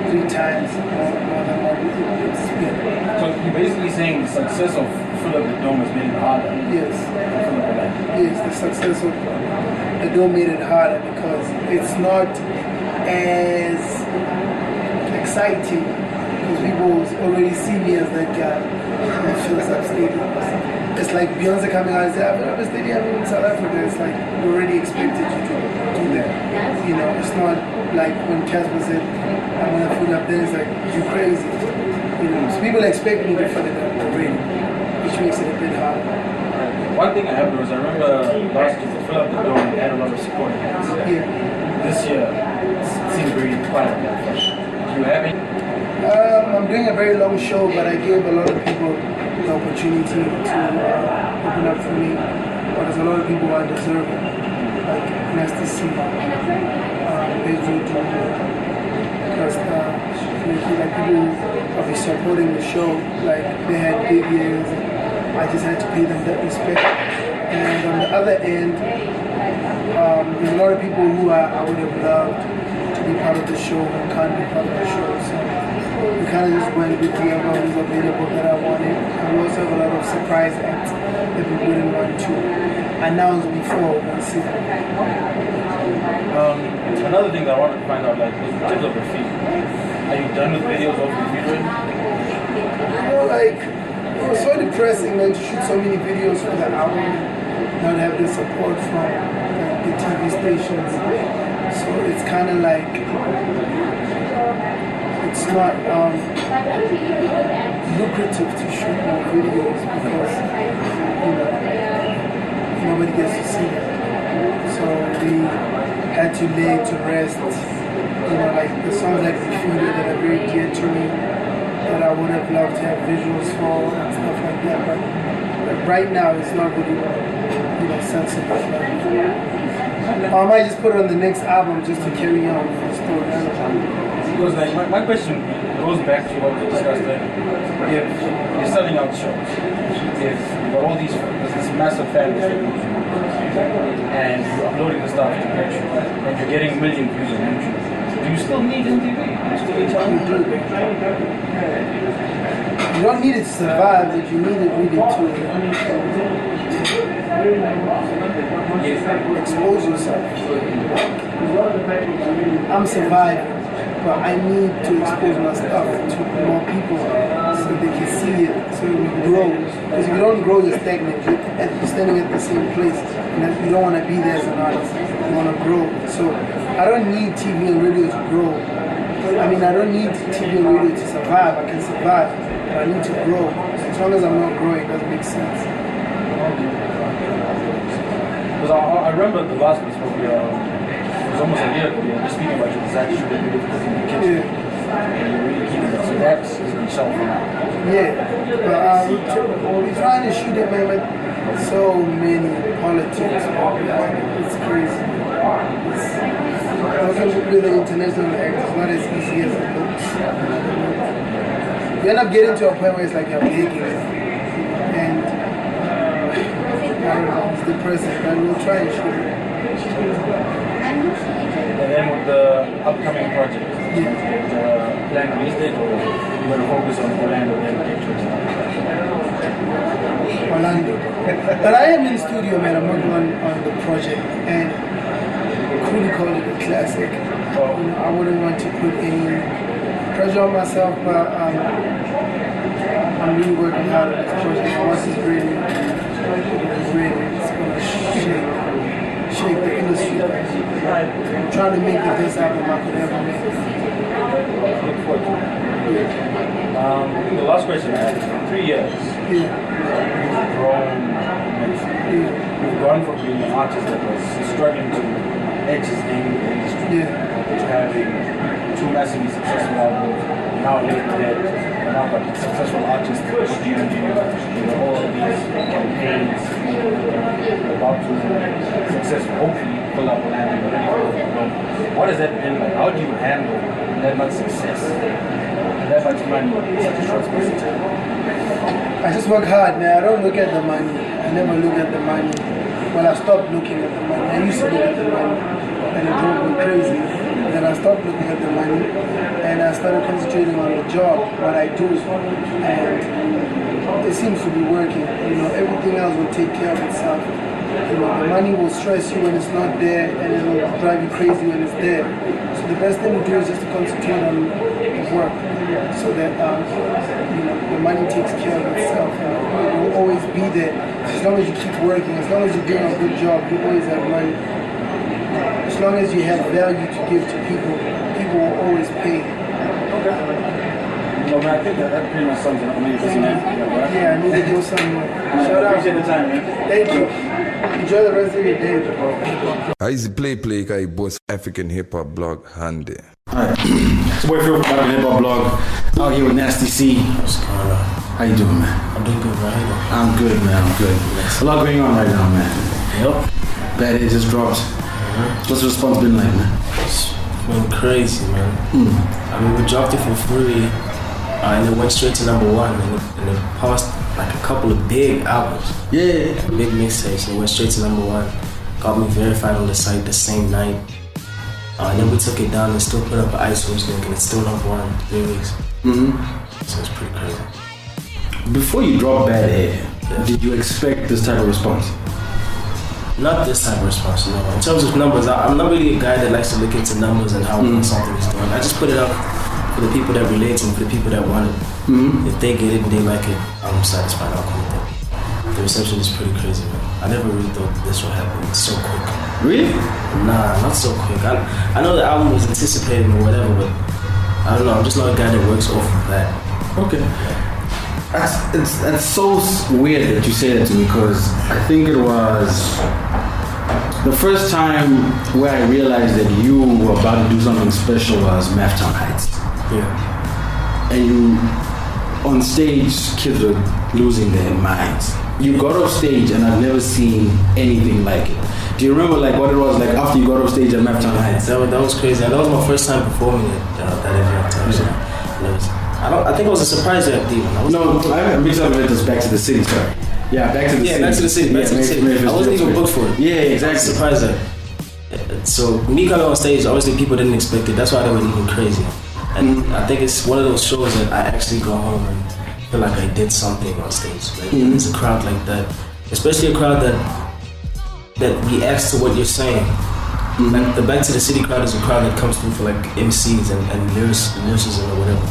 3 times more than what it's been. So you're basically saying the success of Fill Up the Dome has made it harder? Yes. Yes, the success of the Dome made it harder because it's not as exciting because people already see me as that guy who fills up stadiums. It's like Beyonce coming out and saying, I've been a stadium in South Africa. It's like we already expected you to do that. You know, it's not like when Cassper said, I'm going to fill up there, it's like, you're crazy. You know, so people expect me to fill it up already, which makes it a bit hard. One thing I have was I remember last year the Fill Up the Dome had a lot of support. Yeah. This year it seemed very quiet. Do you have any? I'm doing a very long show, but I gave a lot of people the opportunity to open up for me. But there's a lot of people who are deserving, like Nasty C, because like people will be supporting the show, like they had big years. I just had to pay them that respect. And on the other end, there's a lot of people who I would have loved to be part of the show and can't be part of the show. So we kind of just went with whoever was available that I wanted. And we also have a lot of surprise acts that we wouldn't want to announce before one season. Another thing that I wanted to find out, like, is photography. Are you done with videos of the video? You know, like, it was so depressing, man, to shoot so many videos for the album, not have the support from the TV stations. So it's kind of like, it's not lucrative to shoot more videos because, you know, nobody gets to see them. So we had to lay to rest, you know, like the songs like The Feeder that are very dear to me, that I would have loved to have visuals for and stuff like that, but right now it's not really, you know, sensible. I might just put it on the next album just to carry on with the story. Because like my question goes back to what we discussed earlier. If you're selling out shows, if you've got all these, this massive fan base, and you're uploading the stuff to YouTube, and you're getting a million views on YouTube, do you still need MTV? Do you still need channels? You don't need it to survive, but you need it really to expose yourself. I'm surviving, but I need to expose my stuff to more people so they can see it, so we grow. Because if you don't grow, you're stagnant. You're standing at the same place, and you don't want to be there as an artist. You want to grow. So I don't need TV and radio to grow. I mean, I don't need TV and radio to survive. I can survive, but I need to grow. As long as I'm not growing, it doesn't make sense. Because I remember the last one spoke, it was almost a year ago, just speaking about your Zach shooting video in the kitchen. And you're really keeping it. So that's been shelved for now. Yeah, but we're trying to shoot it, man, but so many politics. It's crazy. Working with the international actors is not as easy as it looks. You end up getting to a point where it's like you're making it. And I don't know, it's depressing, but we'll try and shoot it. And then with the upcoming project, plan release date, or you're going to focus on Orlando and then Orlando. But I am in the studio, man. I'm working on the project, and I couldn't call it a classic. You know, I wouldn't want to put any pressure on myself, but I'm really working hard on this project. Once it's ready, it's going to shake the industry. I'm trying to make the best album I could ever make. look forward to it. The last question I had is, in 3 years, you've grown immensely. You've gone from being an artist that was struggling to edge his name in the industry to having two massively successful albums, now later dead, and now got successful artists with you, all of these campaigns, about to successful, hopefully pull up land. What has that been like? How do you handle that much success? That much money in such a short space of time? I just work hard, man. I don't look at the money. I never look at the money. When I stopped looking at the money, I used to look at the money and it drove me crazy. Then I stopped looking at the money and I started concentrating on the job, what I do, and it seems to be working. Everything else will take care of itself. The money will stress you when it's not there and it will drive you crazy when it's there. So the best thing to do is just to concentrate on the work so that the money takes care of itself. It will always be there. As long as you keep working, as long as you're doing a good job, you always have money. As long as you have value to give to people, people will always pay. Man, I think that pretty much sums it up. I mean, Yeah, I need to do something more. Shout out. Appreciate the time, man. Thank you. Enjoy the rest of your day, bro. I used to play, I boss African hip hop blog handy. Alright, it's your boy Phil from African Hip Hop Blog. Out here with Nasty C. What's going on? How you doing, man? I'm doing good, right? I'm good, man. I'm good. A lot going on right now, man. Yep. Bad Hit just dropped. What's the response been like, man? It's been crazy, man. I mean, we dropped it for free, and it went straight to number one. And it passed like a couple of big albums. Yeah. Big mixtapes. It went straight to number one. Got me verified on the site the same night. And then we took it down and still put up an iTunes link, and it's still number one in 3 weeks. So it's pretty crazy. Before you dropped Bad Hit, did you expect this type of response? Not this type of response, no. In terms of numbers, I'm not really a guy that likes to look into numbers and how something is doing. I just put it up for the people that relate to me, for the people that want it. If they get it and they like it, I'm satisfied. I'll come with it. The reception is pretty crazy, man. I never really thought this would happen so quick. Really? Nah, not so quick. I know the album was anticipated or whatever, but I don't know. I'm just not a guy that works off of that. Okay. That's so weird that you say that to me, because I think it was the first time where I realized that you were about to do something special was Maftown Heights. Yeah. And you, on stage, kids were losing their minds. You got off stage and I've never seen anything like it. Do you remember like what it was like after you got off stage at Maftown Heights? That was crazy. And that was my first time performing at that event. I think it was a surprise act even. I mixed up event was Back to the City, sorry. Yeah, Back to the City. Back to the City. I wasn't even booked for it. Yeah, exactly. Surprise act. So me coming on stage, obviously people didn't expect it. That's why they were even crazy. And I think it's one of those shows that I actually go home and feel like I did something on stage. Like there's a crowd like that, especially a crowd that reacts to what you're saying. Like the Back to the City crowd is a crowd that comes through for like MCs and lyricism or whatever.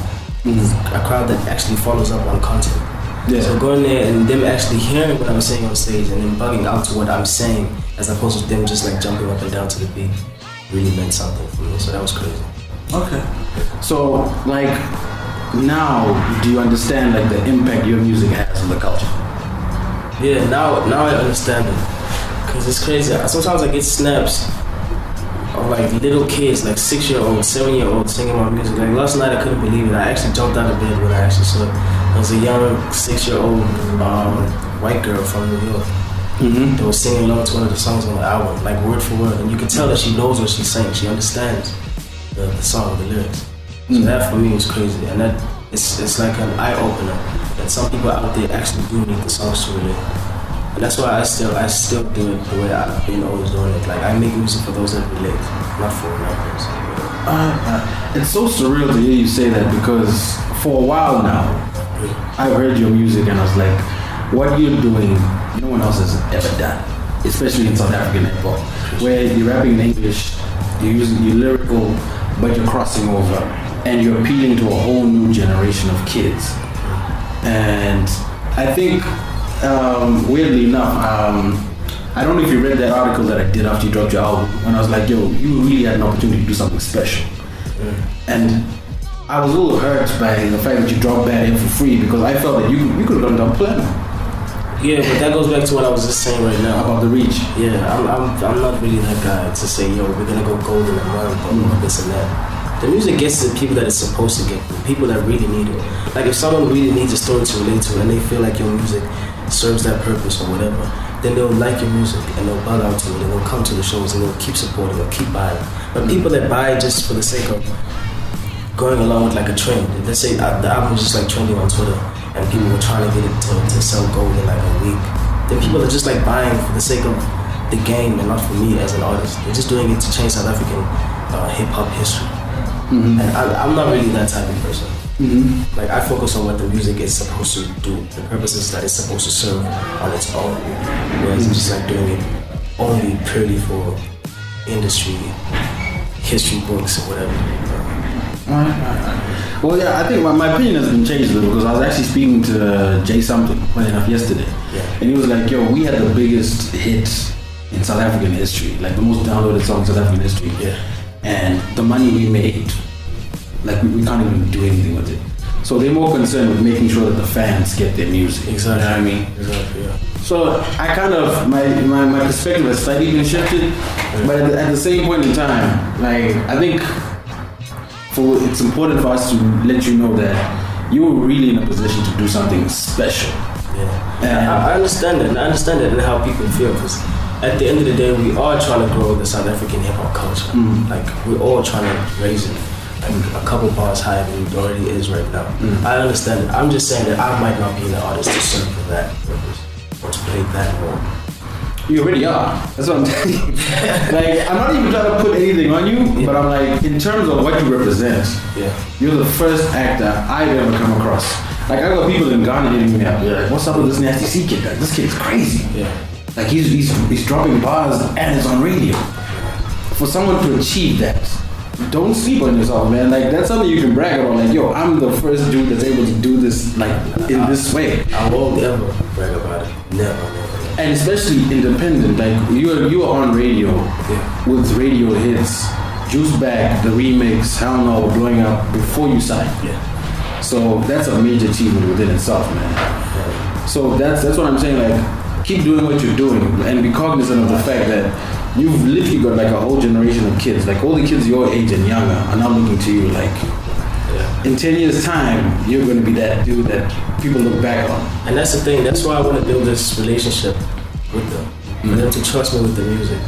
A crowd that actually follows up on content. Yeah. So going there and them actually hearing what I'm saying on stage and then bugging out to what I'm saying, as opposed to them just like jumping up and down to the beat, really meant something for me. So that was crazy. Okay. So like now, do you understand like the impact your music has on the culture? Yeah. Now I understand it, because it's crazy. Sometimes I get snaps of like little kids, like 6-year-olds, 7-year-olds singing my music. Like last night I couldn't believe it. I actually jumped out of bed when I actually saw it. There was a young 6-year-old white girl from New York that was singing along to one of the songs on the album, like word for word. And you can tell that she knows what she's saying. She understands the song, the lyrics. So that for me was crazy. And that it's like an eye-opener that some people out there actually do need the songs to relate. And that's why I still do it the way I've been always doing it. Like I make music for those that relate, not for others. It's so surreal to hear you say that, because for a while now, I've heard your music and I was like, what you're doing, no one else has ever done, especially in South African hip hop, where you're rapping in English, you're lyrical, but you're crossing over, and you're appealing to a whole new generation of kids. And I think, weirdly enough, I don't know if you read that article that I did after you dropped your album, when I was like, yo, you really had an opportunity to do something special. And I was a little hurt by the fact that you dropped Bad Hit for free, because I felt that you could have done platinum. Yeah, but that goes back to what I was just saying right now about the reach. Yeah, I'm not really that guy to say, yo, we're gonna go golden and run, but this and that. the music gets to the people that it's supposed to get, the people that really need it. Like if someone really needs a story to relate to and they feel like your music serves that purpose or whatever, then they'll like your music and they'll bug out to it and they'll come to the shows and they'll keep supporting, they'll keep buying. But people that buy just for the sake of going along with like a trend, let's say the album was just like trending on Twitter and people were trying to get it to sell gold in like a week, then people are just like buying for the sake of the game and not for me as an artist. They're just doing it to change South African hip-hop history. And I'm not really that type of person. Like I focus on what the music is supposed to do, the purposes that it's supposed to serve on its own. Whereas I'm just like doing it only purely for industry, history books or whatever. Well, yeah, I think my opinion has been changed a little because I was actually speaking to Jay Something, funny enough, yesterday. And he was like, yo, we had the biggest hits in South African history, like the most downloaded song in South African history. And the money we made, like we can't even do anything with it. So they're more concerned with making sure that the fans get their music. Exactly. You know what I mean? Exactly, yeah. So I kind of, my perspective has slightly been shifted, but at the same point in time, like I think it's important for us to let you know that you were really in a position to do something special. And I understand it. I understand it and how people feel because at the end of the day, we are trying to grow the South African hip hop culture. Like we're all trying to raise it like a couple bars higher than it already is right now. I understand it. I'm just saying that I might not be the artist to serve for that purpose or to play that role. You already are. That's what I'm telling you. Like, I'm not even trying to put anything on you, but I'm like, in terms of what you represent, you're the first actor I've ever come across. Like, I got people in Ghana hitting me up. They're like, what's up with this Nasty C kid? Like, this kid's crazy. Like, he's dropping bars and it's on radio. For someone to achieve that, don't sleep on yourself, man. Like, that's something you can brag about. Like, yo, I'm the first dude that's able to do this, like, in this way. I won't ever brag about it. Never. And especially independent, like you were on radio with radio hits, Juice Bag, the remix, Hell No, blowing up before you signed. So that's a major achievement within itself, man. So that's what I'm saying, like keep doing what you're doing and be cognizant of the fact that you've literally got like a whole generation of kids, like all the kids your age and younger are now looking to you like in 10 years time, you're going to be that dude that people look back on. And that's the thing, that's why I want to build this relationship with them. For them to trust me with the music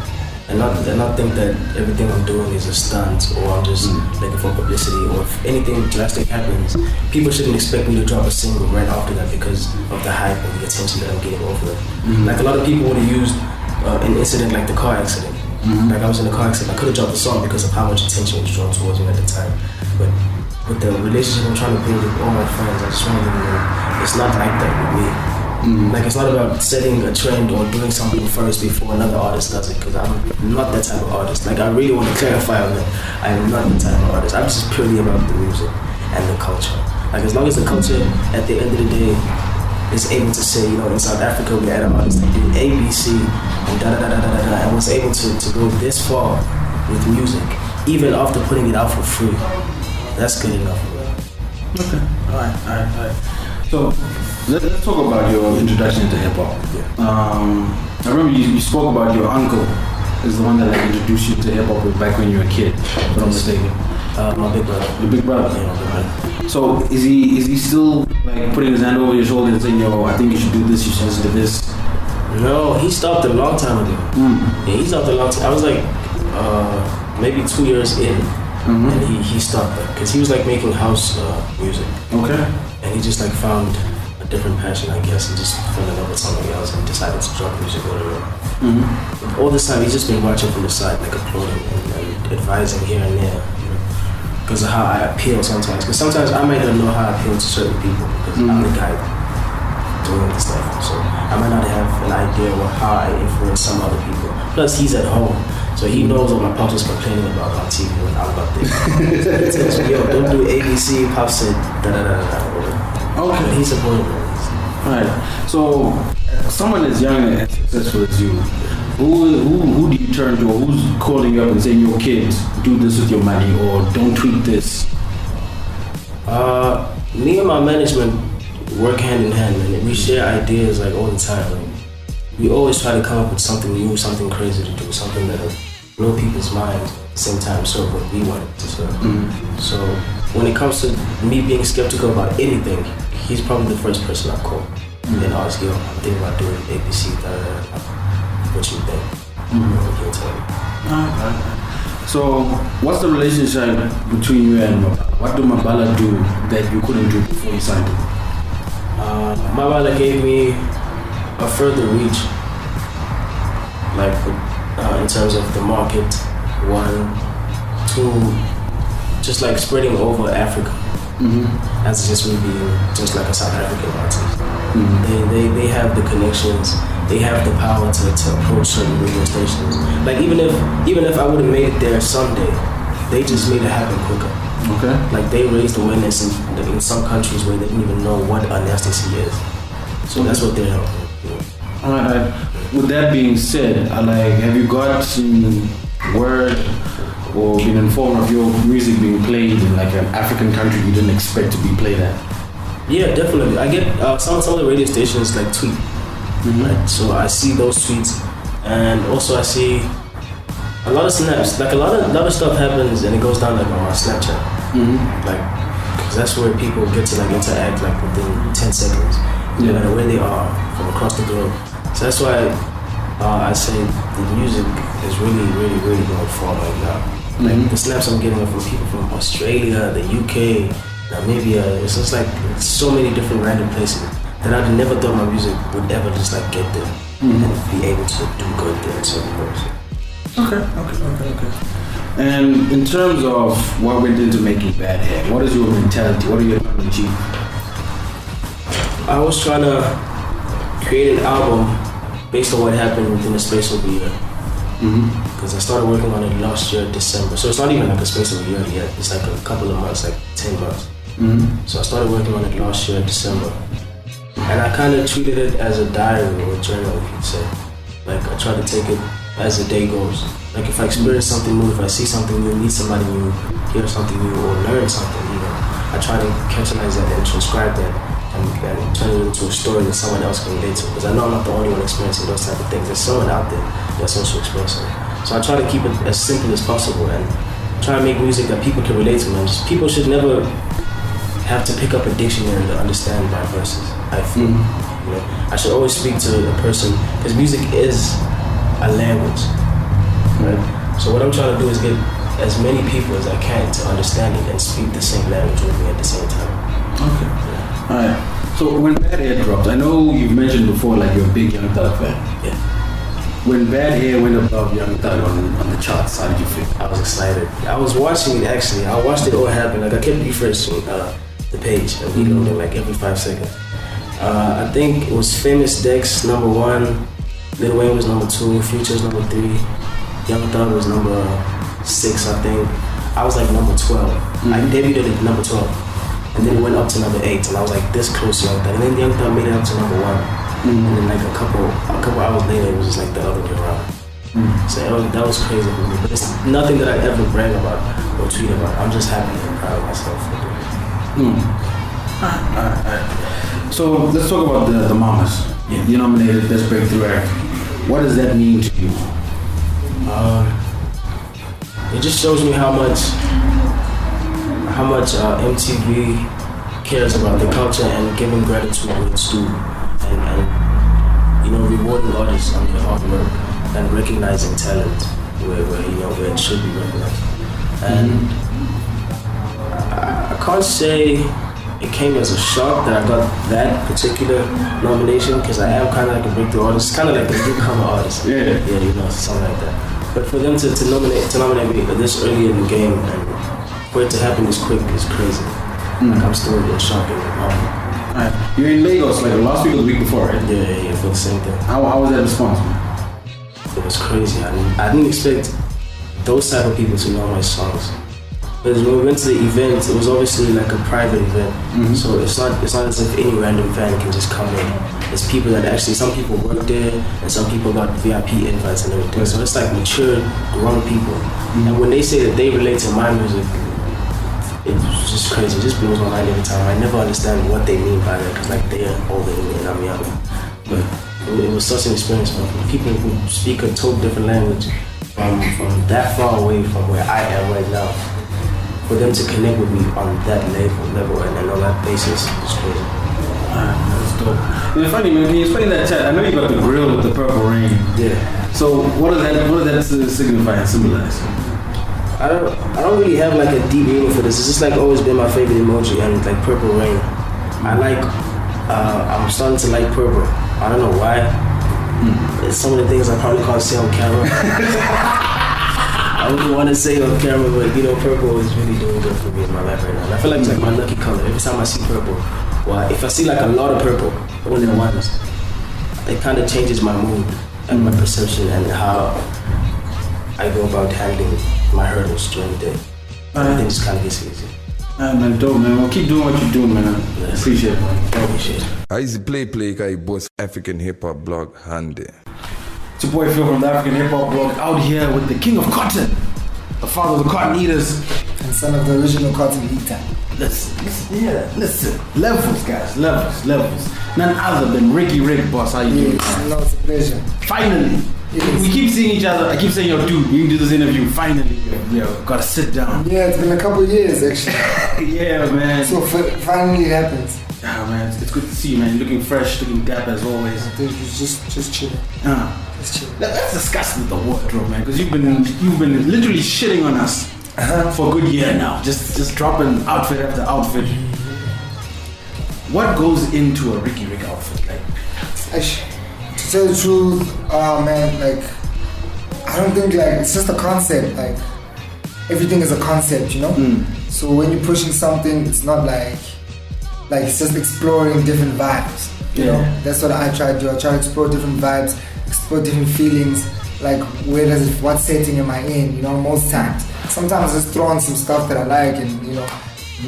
and not think that everything I'm doing is a stunt or I'm just looking for publicity or if anything drastic happens, people shouldn't expect me to drop a single right after that because of the hype or the attention that I'm getting off of it. Like a lot of people would have used an incident like the car accident. Like I was in a car accident, I could have dropped the song because of how much attention was drawn towards me at the time. But with the relationship I'm trying to build with all my friends, I just want to let them know it's not like that with me. Like it's not about setting a trend or doing something first before another artist does it because I'm not that type of artist. Like I really want to clarify on that. I am not that type of artist. I'm just purely about the music and the culture. Like as long as the culture at the end of the day is able to say, you know, in South Africa we had an artist that did ABC and and was able to go this far with music, even after putting it out for free. That's good enough. Okay. All right. So let's talk about your introduction to hip hop. I remember you spoke about your uncle is the one that like introduced you to hip hop back when you were a kid. If I'm mistaken. My big brother. Your big brother. Yeah, my big brother. So is he still like putting his hand over your shoulder and saying, yo, I think you should do this, you should listen to this? No, he stopped a long time ago. Yeah, he stopped a long time. I was like maybe 2 years in. And he stopped that because he was like making house music. Okay. And he just like found a different passion, I guess. He just fell in love with something else and decided to drop music on it. All this time he's just been watching from the side, like applauding and advising here and there, because of how I appeal sometimes. Because sometimes I might not know how I appeal to certain people because I'm the guy doing this stuff. So I might not have an idea of how I influence some other people. Plus he's at home. So he knows what my pops was complaining about on TV when I was up there. So he tells me, yo, don't do ABC, Pop said da-da-da-da-da. Okay. He's supporting me. Alright. So someone as young and successful as you, who do you turn to or who's calling you up and saying, yo kids, do this with your money or don't tweet this? Me and my management work hand in hand, and we share ideas like all the time. Like, we always try to come up with something new, something crazy to do, something that know people's minds at the same time serve what we want to serve. So when it comes to me being skeptical about anything, he's probably the first person I call and ask, yo, I'm thinking about doing ABC, what you think? He'll tell me. So, what's the relationship between you and Mabala? What do Mabala do that you couldn't do before you signed him? Mabala gave me a further reach, like in terms of the market, 1, 2, just like spreading over Africa, as just me being just like a South African artist. They have the connections. They have the power to approach certain radio stations. Like even if I would have made it there someday, they just made it happen quicker. Okay. Like they raised awareness in some countries where they didn't even know what anesthesia is. So that's what they're helping. Alright. With that being said, have you gotten word or been informed of your music being played in like an African country you didn't expect to be played at? Yeah, definitely. I get some of the radio stations like tweet. Right? So I see those tweets, and also I see a lot of snaps. Like a lot of stuff happens, and it goes down like on my Snapchat. Like, cause that's where people get to like interact like within 10 seconds, no matter where they are from across the globe. So that's why I say the music is really, really, really going far right now. Like the snaps I'm getting are from people from Australia, the UK, Namibia. It's just like so many different random places that I never thought my music would ever just like get there and be able to do good there in certain places. Okay. And in terms of what went into making Bad Hair, what is your mentality? What are you trying to achieve? I was trying to create an album based on what happened within the space of a year. Because I started working on it last year, December. So it's not even like a space of a year yet. It's like a couple of months, like 10 months. So I started working on it last year, December. And I kind of treated it as a diary or a journal, if you'd say. Like I try to take it as the day goes. Like if I experience something new, if I see something new, meet somebody new, hear something new, or learn something even, I try to capitalize that and transcribe that and turn it into a story that someone else can relate to. Because I know I'm not the only one experiencing those type of things. There's someone out there that's also experiencing it. So I try to keep it as simple as possible and try to make music that people can relate to. And just, people should never have to pick up a dictionary to understand my verses. I feel, you know, I should always speak to a person because music is a language, right? So what I'm trying to do is get as many people as I can to understand it and speak the same language with me at the same time. Okay. Yeah. All right. So when Bad Hair dropped, I know you've mentioned before like you're a big Young Thug fan. Yeah. When Bad Hair went above Young Thug on the charts, how did you feel? I was excited. I was watching it actually. I watched it all happen. Like I kept refreshing the page and reloading like every 5 seconds. I think it was Famous Dex number 1, Lil Wayne was number 2, Future's number 3, Young Thug was number 6, I think. I was like number 12. I debuted at number 12, and then it went up to number 8, and I was like this close to Young Thug. And then Young Thug made it up to number 1, and then like a couple hours later, it was just like the other way around. So that was crazy for me, but it's nothing that I ever brag about or tweet about. I'm just happy and proud of myself for doing it. Alright. So let's talk about the Mamas. Yeah. You nominated Best Breakthrough Act. What does that mean to you? It just shows me how much MTV cares about the culture and giving gratitude where it's due, and you know, rewarding artists on their hard work and recognizing talent where it should be recognized. And I can't say it came as a shock that I got that particular nomination because I am kind of like a breakthrough artist, kind of like a newcomer artist. Yeah, you know, something like that. But for them to nominate me this early in the game and for it to happen this quick is crazy. Like I'm still in shock and Alright. You're in Lagos like last week or the week before, right? Yeah, for the same thing. How was that response? It was crazy. I didn't expect those type of people to know my songs. Because when we went to the event, it was obviously like a private event. So it's not as if any random fan can just come in. It's people that actually, some people work there and some people got VIP invites and everything. So it's like mature, grown people. And when they say that they relate to my music, it's just crazy. It just blows my mind every time. I never understand what they mean by that because like they're older than me and I'm younger. But it was such an experience for me. People who speak a totally different language from that far away from where I am right now, for them to connect with me on that level and on that basis is crazy. That's dope. It's funny, man. Can you explain that chat? I know you got the grill with the purple rain. Yeah. So what does that signify and symbolize? I don't really have like a deep meaning for this. It's just like always been my favorite emoji, and like purple rain. I'm starting to like purple. I don't know why. It's some of the things I probably can't say on camera. I wouldn't want to say on camera, but you know, purple is really doing good for me in my life right now. And I feel like it's like my lucky color. Every time I see purple, well, if I see like a lot of purple, only once, it kind of changes my mood and my perception and how I go about handling my hurdles during the day. Everything just kind of gets easy. Man, dope, man. Well, keep doing what you're doing, man. Yes. Appreciate it, man. I appreciate it. I used to play guy boss African hip hop blog handy. It's your boy Phil from the African Hip Hop Blog, out here with the king of cotton, the father of the cotton eaters, and son of the original cotton eater. Listen. Levels, guys. Levels. None other than Riky Rick, boss. How you doing? No, it's a pleasure. Finally. We keep seeing each other. I keep saying, yo, dude, we can do this interview. Finally, yo, gotta sit down. Yeah, it's been a couple of years, actually. Yeah, man. So finally it happens. Ah, man, it's good to see you, man. You're looking fresh, looking dapper as always. I think it's just chilling. Just chilling. Let's discuss the wardrobe, man, because you've been literally shitting on us for a good year now. Just dropping outfit after outfit. What goes into a Riky Rick outfit? Like, to tell the truth, man, like, I don't think, like, it's just a concept. Like, everything is a concept, you know? So when you're pushing something, it's not like it's just exploring different vibes, you know? That's what I try to do. I try to explore different vibes, explore different feelings, like what setting am I in, you know, most times. Sometimes I just throw on some stuff that I like and, you know,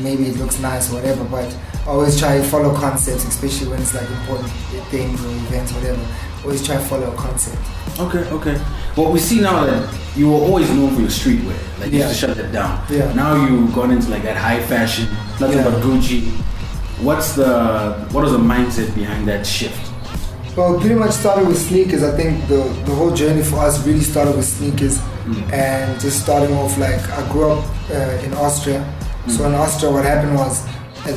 maybe it looks nice or whatever, but I always try to follow concepts, especially when it's like important things or events, whatever. Always try to follow a concept. Okay. Well, we see now that you were always known for your streetwear. Like, you used to shut that down. Yeah. Now you've gone into like that high fashion, nothing but Gucci. What is the mindset behind that shift? Well, pretty much started with sneakers. I think the whole journey for us really started with sneakers, and just starting off, like, I grew up in Austria. So in Austria, what happened was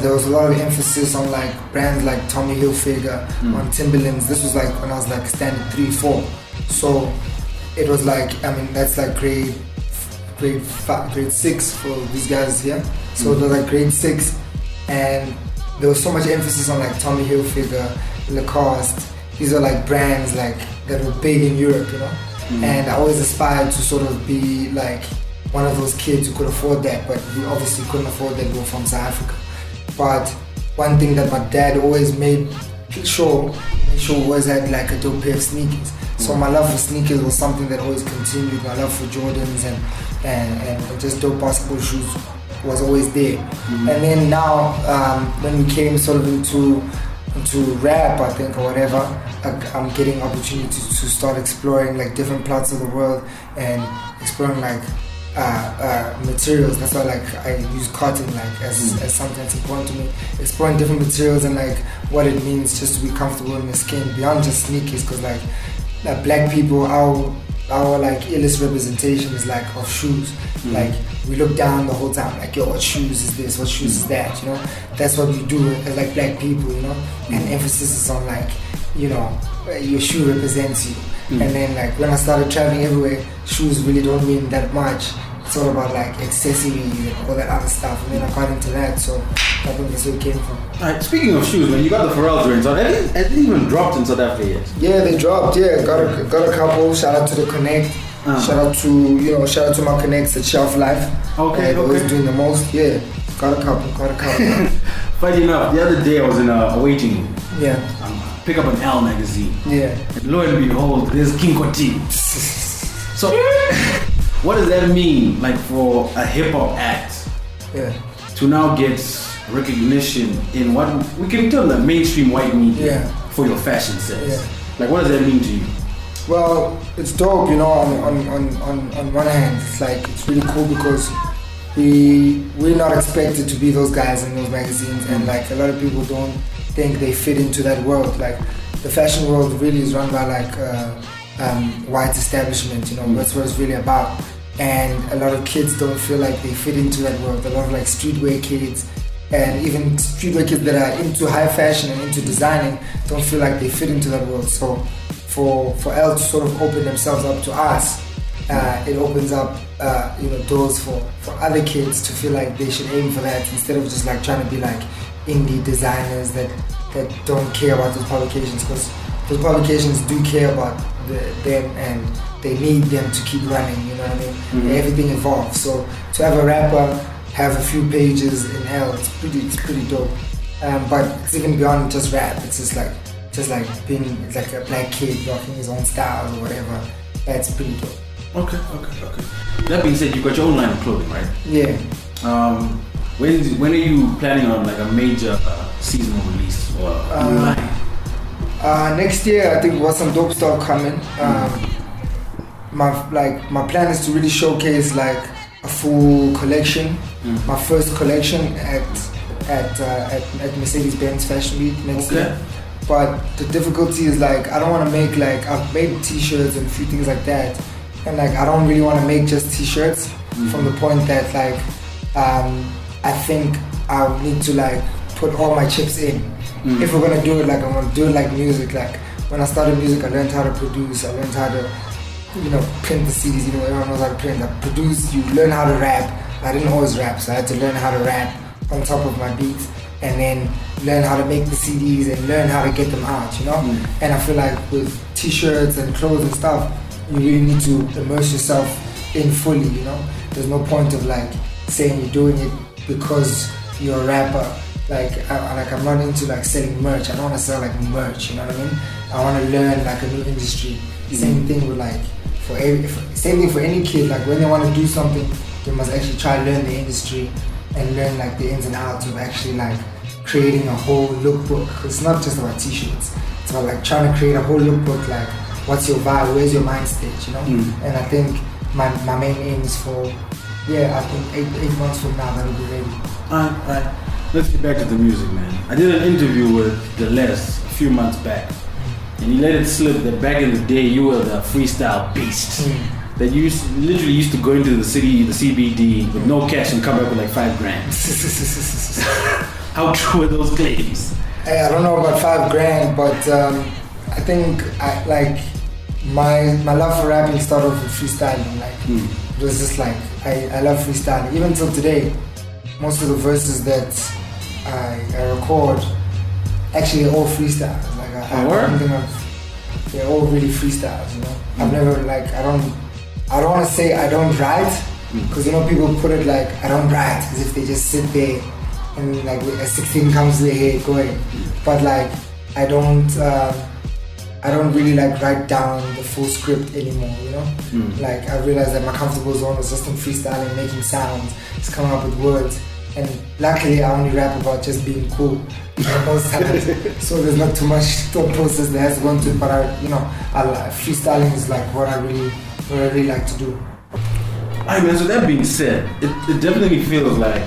there was a lot of emphasis on like brands like Tommy Hilfiger, on Timberlands. This was like when I was like standard 3-4. So it was like, I mean, that's like grade 6 for these guys here. So it was like grade 6, and there was so much emphasis on like Tommy Hilfiger, Lacoste. These are like brands like that were big in Europe, you know. And I always aspired to sort of be like one of those kids who could afford that, but we obviously couldn't afford that. We were from South Africa. But one thing that my dad always made sure we always had like a dope pair of sneakers. So my love for sneakers was something that always continued. My love for Jordans and just dope basketball shoes was always there. And then now, when we came sort of into rap, I think, or whatever, I'm getting opportunities to start exploring like different parts of the world and exploring like materials. That's why like I use cotton like as something that's important to me. Exploring different materials and like what it means just to be comfortable in your skin beyond just sneakers, because like black people, our like illest representation is like of shoes. Like we look down the whole time, like, yo, what shoes is this? What shoes is that? You know, that's what we do as like black people, you know. And emphasis is on like, you know, your shoe represents you. And then like when I started traveling everywhere, shoes really don't mean that much. It's all about like accessories and all that other stuff. And then I got into that, so I think that's where it came from. Alright, speaking of shoes, man, you got the Pharrell joints on. Have they even dropped in South Africa yet? Yeah, they dropped. Yeah, got a couple. Shout out to the Connect. Shout out to my connects at Shelf Life. They're always doing the most. Yeah, got a couple. Funny enough, the other day I was in a waiting room. Yeah. Pick up an L magazine. Yeah. And lo and behold, there's King Koti. So, what does that mean, like, for a hip hop act? Yeah. To now get recognition in what we can tell the mainstream white media for your fashion sense. Yeah. Like, what does that mean to you? Well, it's dope, you know. On one hand, it's like it's really cool because we're not expected to be those guys in those magazines, and like a lot of people don't think they fit into that world. Like the fashion world really is run by like white establishment, you know, that's what it's really about. And a lot of kids don't feel like they fit into that world. A lot of like streetwear kids and even streetwear kids that are into high fashion and into designing don't feel like they fit into that world. So for L to sort of open themselves up to us, it opens up doors for other kids to feel like they should aim for that instead of just like trying to be like indie designers that don't care about those publications, because those publications do care about them and they need them to keep running, you know what I mean? Mm-hmm. Everything evolves. So to have a rapper have a few pages in L, it's pretty dope. But it's even beyond just rap. It's just like being like a black kid rocking his own style or whatever. That's pretty dope. Okay. That being said, you've got your own line of clothing, right? Yeah. When are you planning on like a major seasonal release or new line? Next year, I think we've got some dope stuff coming. My plan is to really showcase like a full collection. My first collection at Mercedes-Benz Fashion Week next year. But the difficulty is like I don't want to make like I've made t-shirts and a few things like that, and like I don't really want to make just t-shirts from the point that like I think I need to like put all my chips in. If we're gonna do it, like I'm gonna do it like music. Like when I started music, I learned how to produce. I learned how to, print the CDs. Everyone knows how to print. I produce. You learn how to rap. I didn't always rap, so I had to learn how to rap on top of my beats, and then learn how to make the CDs and learn how to get them out. And I feel like with t-shirts and clothes and stuff, you really need to immerse yourself in fully. There's no point of like saying you're doing it because you're a rapper. I'm not into like selling merch. I don't want to sell like merch, you know what I mean? I want to learn like a new industry. Same thing with like same thing for any kid. Like when they want to do something, they must actually try to learn the industry and learn like the ins and outs of actually like creating a whole lookbook. It's not just about t-shirts. It's about like trying to create a whole lookbook. Like what's your vibe? Where's your mind state? And I think my main aim is for I think 8 months from now that'll be ready. Alright. Let's get back to the music, man. I did an interview with The Les a few months back, and he let it slip that back in the day you were the freestyle beast. That you literally used to go into the city, the CBD, with no cash and come back with like $5,000. How true are those claims? Hey, I don't know about $5,000, but I think my love for rapping started off with freestyling. It was just like I love freestyling. Even till today, most of the verses that I record actually are all freestyles. They're all really freestyles. I've never I don't want to say I don't write, because people put it like I don't write as if they just sit there and like a 16 comes to their head going. But like I don't really like write down the full script anymore. Like I realized that my comfortable zone was just in freestyling, making sounds, just coming up with words. And luckily I only rap about just being cool most times. So there's not too much thought process that has to go into it, but freestyling is like what I really like to do. Alright man, so that being said, it definitely feels like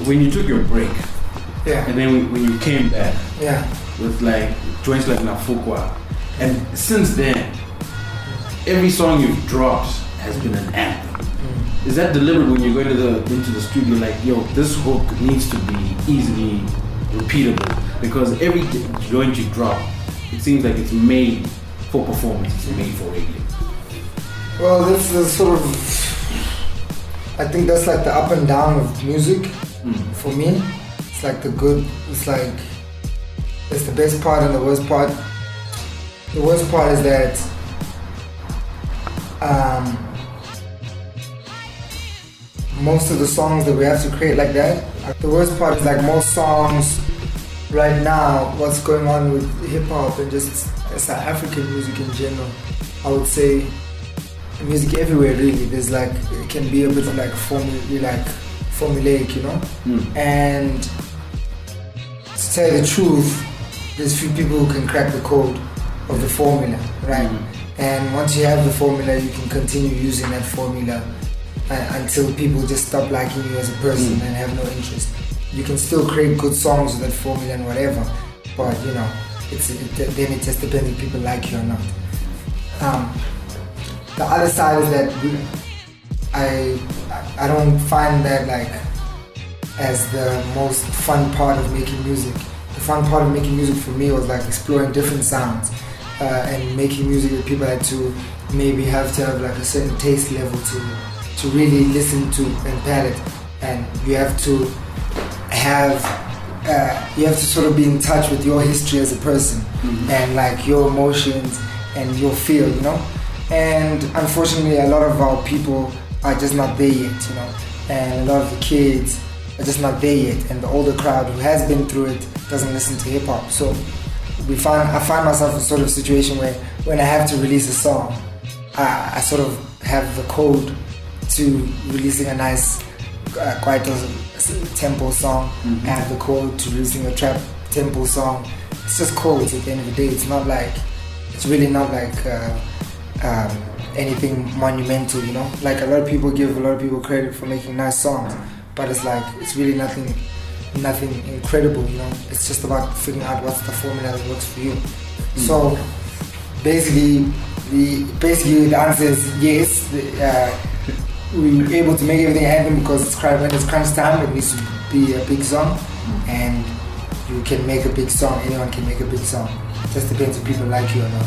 when you took your break, and then when you came back, with like joints like Nafukwa, and since then, every song you've dropped has been an anthem. Is that deliberate when you go into the studio, like, yo, this hook needs to be easily repeatable? Because every joint you drop, it seems like it's made for performance, it's made for radio. Well, this is sort of, I think that's like the up and down of music for me. It's like it's the best part and the worst part. The worst part is that most of the songs that we have to create like that. The worst part is like most songs right now, what's going on with hip hop and just South African music in general, I would say music everywhere really, there's like, it can be a bit like formulaic, And to tell you the truth, there's few people who can crack the code of the formula, right? And once you have the formula, you can continue using that formula until people just stop liking you as a person and have no interest. You can still create good songs with that formula and whatever, but then it just depends if people like you or not. The other side is that I don't find that like as the most fun part of making music. The fun part of making music for me was like exploring different sounds and making music that people had to maybe have to have like a certain taste level to really listen to and palate, and you have to sort of be in touch with your history as a person and like your emotions and your feel, you know. And unfortunately, a lot of our people are just not there yet, you know, and a lot of the kids are just not there yet, and the older crowd who has been through it doesn't listen to hip hop. So I find myself in sort of a situation where when I have to release a song, I sort of have the code to releasing a nice kwaito tempo song. I have the code to releasing a trap tempo song. It's just codes at the end of the day. It's really not like anything monumental, you know. Like a lot of people give a lot of people credit for making nice songs, but it's like it's really nothing incredible, you know. It's just about figuring out what's the formula that works for you. So basically the answer is yes. We were able to make everything happen because when it's crunch time, it needs to be a big song, and you can make a big song. Anyone can make a big song. It just depends if people like you or not.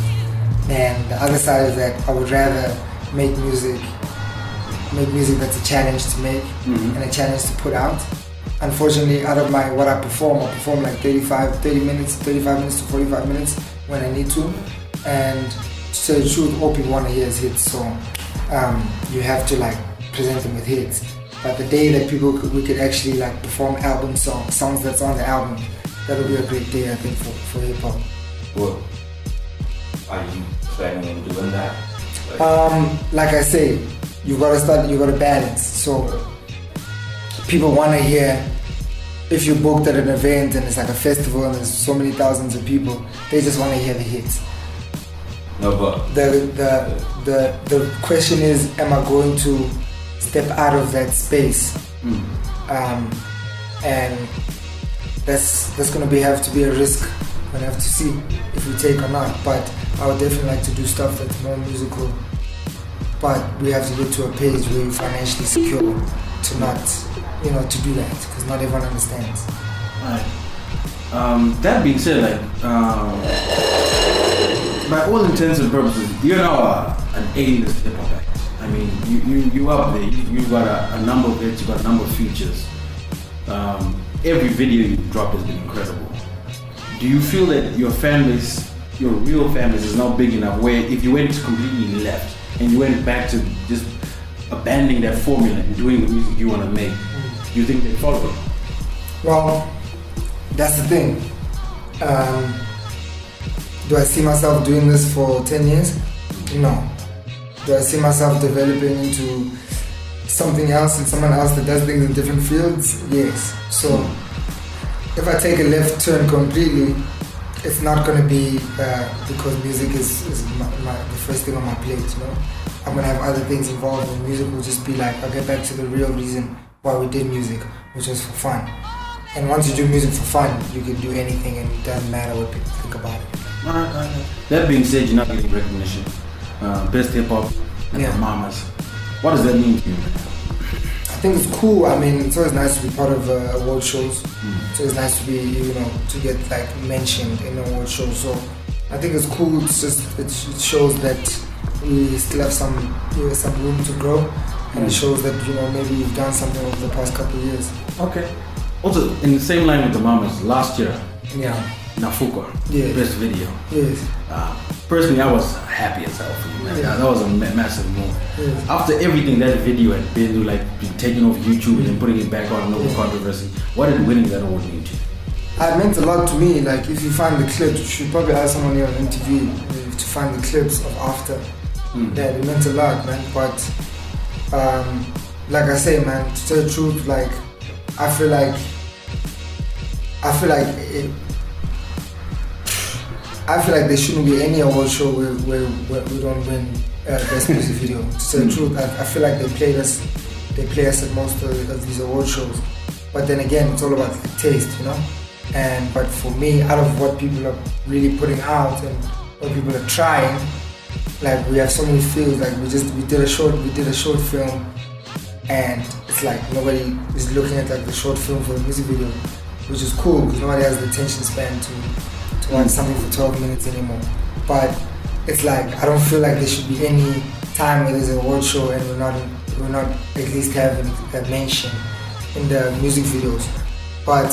And the other side is that I would rather make music that's a challenge to make and a challenge to put out. Unfortunately, out of what I perform like 35 minutes to 45 minutes when I need to. And to tell the truth, all people want to hear is hits. So you have to like present them with hits. But the day that we could actually like perform album songs that's on the album, that would be a great day, I think, for hip hop. Well, are you planning on doing that? Like I say, you gotta balance. So people want to hear, if you booked at an event and it's like a festival and there's so many thousands of people, they just want to hear the hits. No, but the question is, am I going to step out of that space? And that's gonna have to be a risk. We're gonna have to see if we take or not. But I would definitely like to do stuff that's more musical. But we have to get to a page where you're financially secure to not, you know, to do that, because not everyone understands. Right. That being said, like, by all intents and purposes, you're now an A-list hip hop act. I mean, you up there. You got a number of hits. You got a number of features. Every video you dropped has been incredible. Do you feel that your fan base, your real fan base, is now big enough where if you went completely left and you went back to just abandoning that formula and doing the music you want to make, do you think they'd follow it? Well, that's the thing. Do I see myself doing this for 10 years? No. Do I see myself developing into something else and someone else that does things in different fields? Yes. So if I take a left turn completely, it's not going to be because music is the first thing on my plate, you know. I'm going to have other things involved, and music will just be like, I'll get back to the real reason why we did music, which was for fun. And once you do music for fun, you can do anything and it doesn't matter what people think about it. That being said, you're not getting recognition. Best hip hop and the mamas. What does that mean to you? I think it's cool. I mean, it's always nice to be part of award shows. It's always nice to be, you know, to get like mentioned in award shows. So I think it's cool. It's just it shows that we still have some room to grow, and it shows that, you know, maybe we've done something over the past couple of years. Okay. Also, in the same line with the mamas, last year, Nafuka, best video. Yes. Personally, I was happy as hell for you, man. That was a massive move. After everything that video had been through, like taking off YouTube and then putting it back on, no controversy, what did winning that award mean to you? It meant a lot to me. Like, if you find the clips, you should probably ask someone here on MTV to find the clips of after. Yeah, it meant a lot, man. But like I say, man, to tell the truth, like I feel like there shouldn't be any award show where we don't win best music video. To tell the truth, I feel like they play us at most of these award shows. But then again, it's all about the taste, you know. But for me, out of what people are really putting out and what people are trying, like we have so many feels. Like we did a short film, and it's like nobody is looking at like the short film for the music video, which is cool because nobody has the attention span to watch something for 12 minutes anymore. But it's like I don't feel like there should be any time where there's an award show and we're not at least having a mention in the music videos. But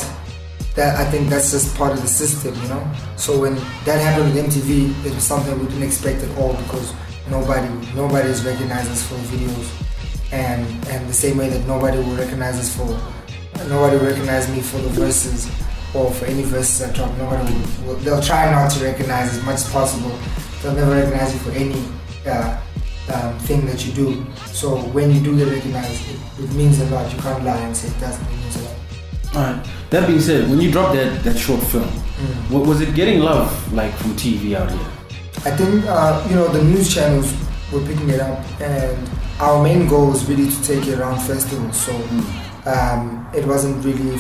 that, I think that's just part of the system, you know. So when that happened with MTV, it was something we didn't expect at all because nobody is recognized us for videos, and the same way that nobody will recognize me for the verses or for any verses I drop. They'll try not to recognize as much as possible. They'll never recognize you for any thing that you do. So when you do get recognized, it means a lot. You can't lie and say it doesn't. It means a lot. Alright. That being said, when you dropped that short film, was it getting love like from TV out here? I think the news channels were picking it up, and our main goal was really to take it around festivals. So it wasn't really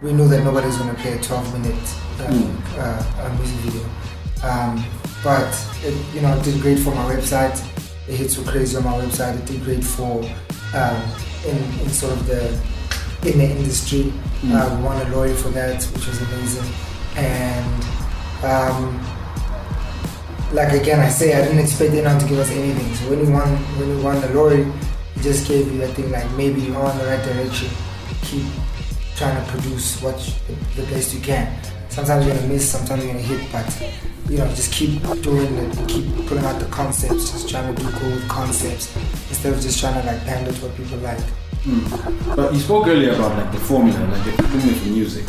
we knew that nobody was going to play a 12-minute music video. But it did great for my website. The hits were crazy on my website. It did great for in sort of in the industry. We won a lorry for that, which was amazing. And like again, I say I didn't expect anyone to give us anything. So when we won the lorry, it just gave you that thing like maybe you're on the right direction. Keep trying to produce the best you can. Sometimes you're gonna miss, sometimes you're gonna hit, but just keep doing it, keep pulling out the concepts, just trying to do cool with concepts instead of just trying to like pander to what people like. But you spoke earlier about like the formula, like the formula for music.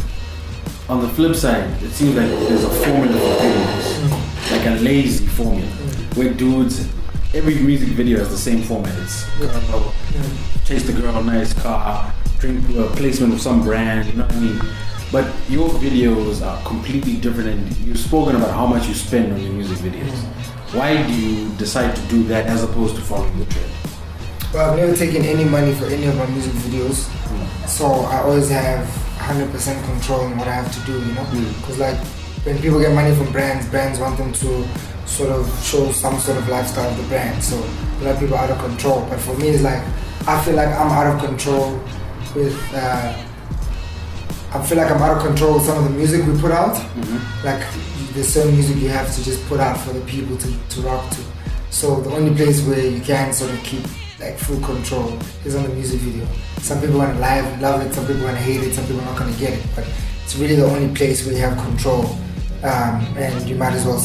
On the flip side, it seems like there's a formula for videos, like a lazy formula, where dudes, every music video has the same format. It's chase the girl, nice car, drink placement of some brand, you know what I mean? But your videos are completely different, and you've spoken about how much you spend on your music videos. Why do you decide to do that as opposed to following the trend? Well, I've never taken any money for any of my music videos, so I always have 100% control in what I have to do, Because like when people get money from brands want them to sort of show some sort of lifestyle of the brand. So a lot of people are out of control. But for me, it's like I feel like I'm out of control with. I feel like I'm out of control with some of the music we put out. Like there's certain music you have to just put out for the people to rock to. So the only place where you can sort of keep like full control is on the music video. Some people want to love it, some people want to hate it, some people are not going to get it. But it's really the only place where you have control, and you might as well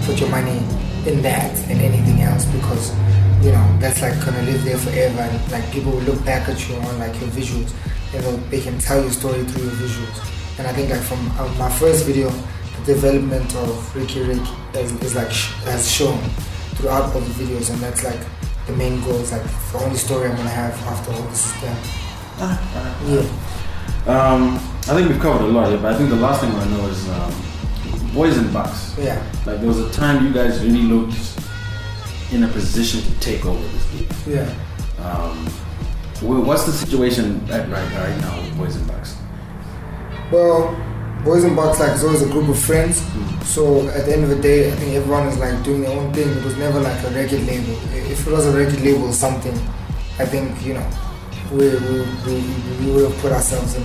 put your money in that than anything else, because that's like going to live there forever, and like people will look back at you on like your visuals. They can tell your story through your visuals. And I think like from my first video, the development of Riky Rick has shown throughout all the videos, and that's like the main goal. Is like the only story I'm gonna have after all this is done. I think we've covered a lot here, but I think the last thing I know is Boys in Bucks. Yeah. Like there was a time you guys really looked in a position to take over this league. Yeah. What's the situation right now with Boys in Bucks? Well, Boys in Bucks like is always a group of friends. So at the end of the day, I think everyone is like doing their own thing. It was never like a record label. If it was a record label or something, I think we would have put ourselves in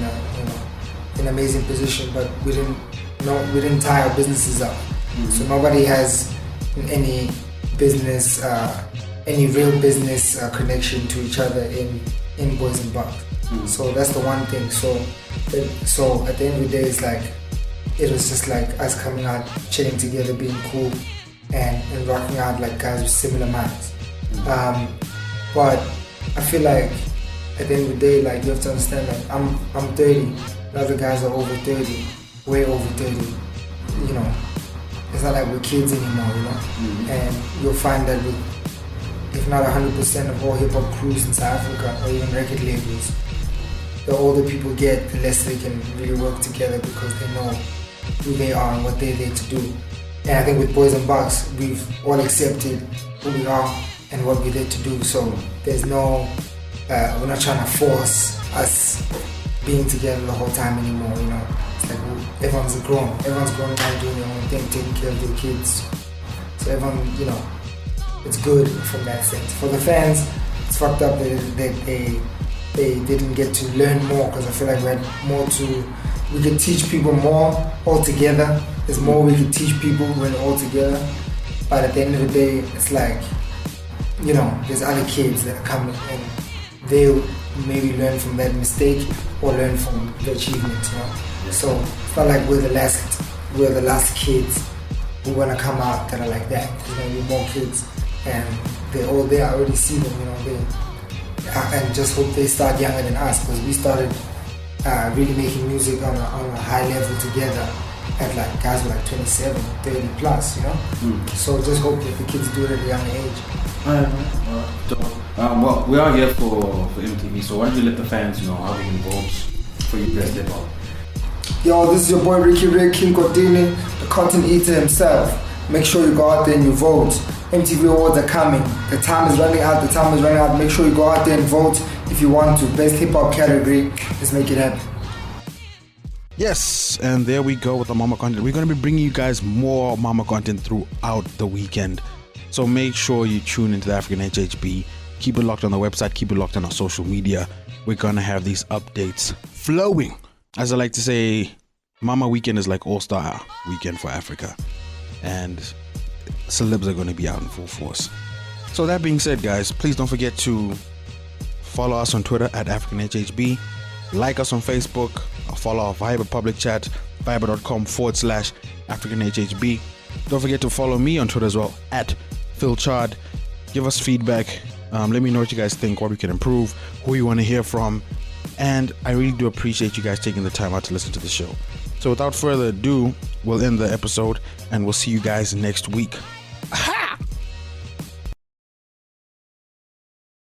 an amazing position. But we didn't tie our businesses up. So nobody has any business, any real business connection to each other in Boys in Bucks. So that's the one thing. So at the end of the day, it's like it was just like us coming out, chilling together, being cool, and rocking out like guys with similar minds. But I feel like at the end of the day, like you have to understand, like I'm 30, the other guys are over 30, way over 30. It's not like we're kids anymore, And you'll find that if not 100% of all hip hop crews in South Africa or even record labels, the older people get, the less they can really work together because they know who they are and what they're there to do. And I think with Boys in Bucks, we've all accepted who we are and what we're there to do. So there's no, we're not trying to force us being together the whole time anymore. It's like everyone's grown. Everyone's grown now doing their own thing, taking care of their kids. So everyone, it's good from that sense. For the fans, it's fucked up that they didn't get to learn more, because I feel like we had more we could teach people more all together. There's more we could teach people when we're all together. But at the end of the day, it's like, there's other kids that are coming and they'll maybe learn from that mistake or learn from the achievement, So it's not like we're the last kids who want to come out that are like that. There's going to be more kids and they're all there. I already see them, and just hope they start younger than us, because we started really making music on a high level together at like guys were like 27, 30 plus, So just hope that the kids do it at a young age. Well, we are here for MTV, so why don't you let the fans know how they can vote for you guys hip hop? Yo, this is your boy Riky Rick, King Cordini, the content eater himself. Make sure you go out there and you vote. MTV Awards are coming. The time is running out. Make sure you go out there and vote if you want to. Best hip hop category. Let's make it happen. Yes, and there we go with the Mama content. We're going to be bringing you guys more Mama content throughout the weekend. So make sure you tune into the African AHHB. Keep it locked on the website. Keep it locked on our social media. We're going to have these updates flowing. As I like to say, Mama Weekend is like All-Star Weekend for Africa. And celebs are going to be out in full force. So that being said, guys, please don't forget to follow us on Twitter at AfricanHHB. Like us on Facebook. Follow our Viber public chat, viber.com/AfricanHHB. Don't forget to follow me on Twitter as well, at PhilChard. Give us feedback. Let me know what you guys think, what we can improve, who you want to hear from. And I really do appreciate you guys taking the time out to listen to the show. So without further ado, we'll end the episode and we'll see you guys next week.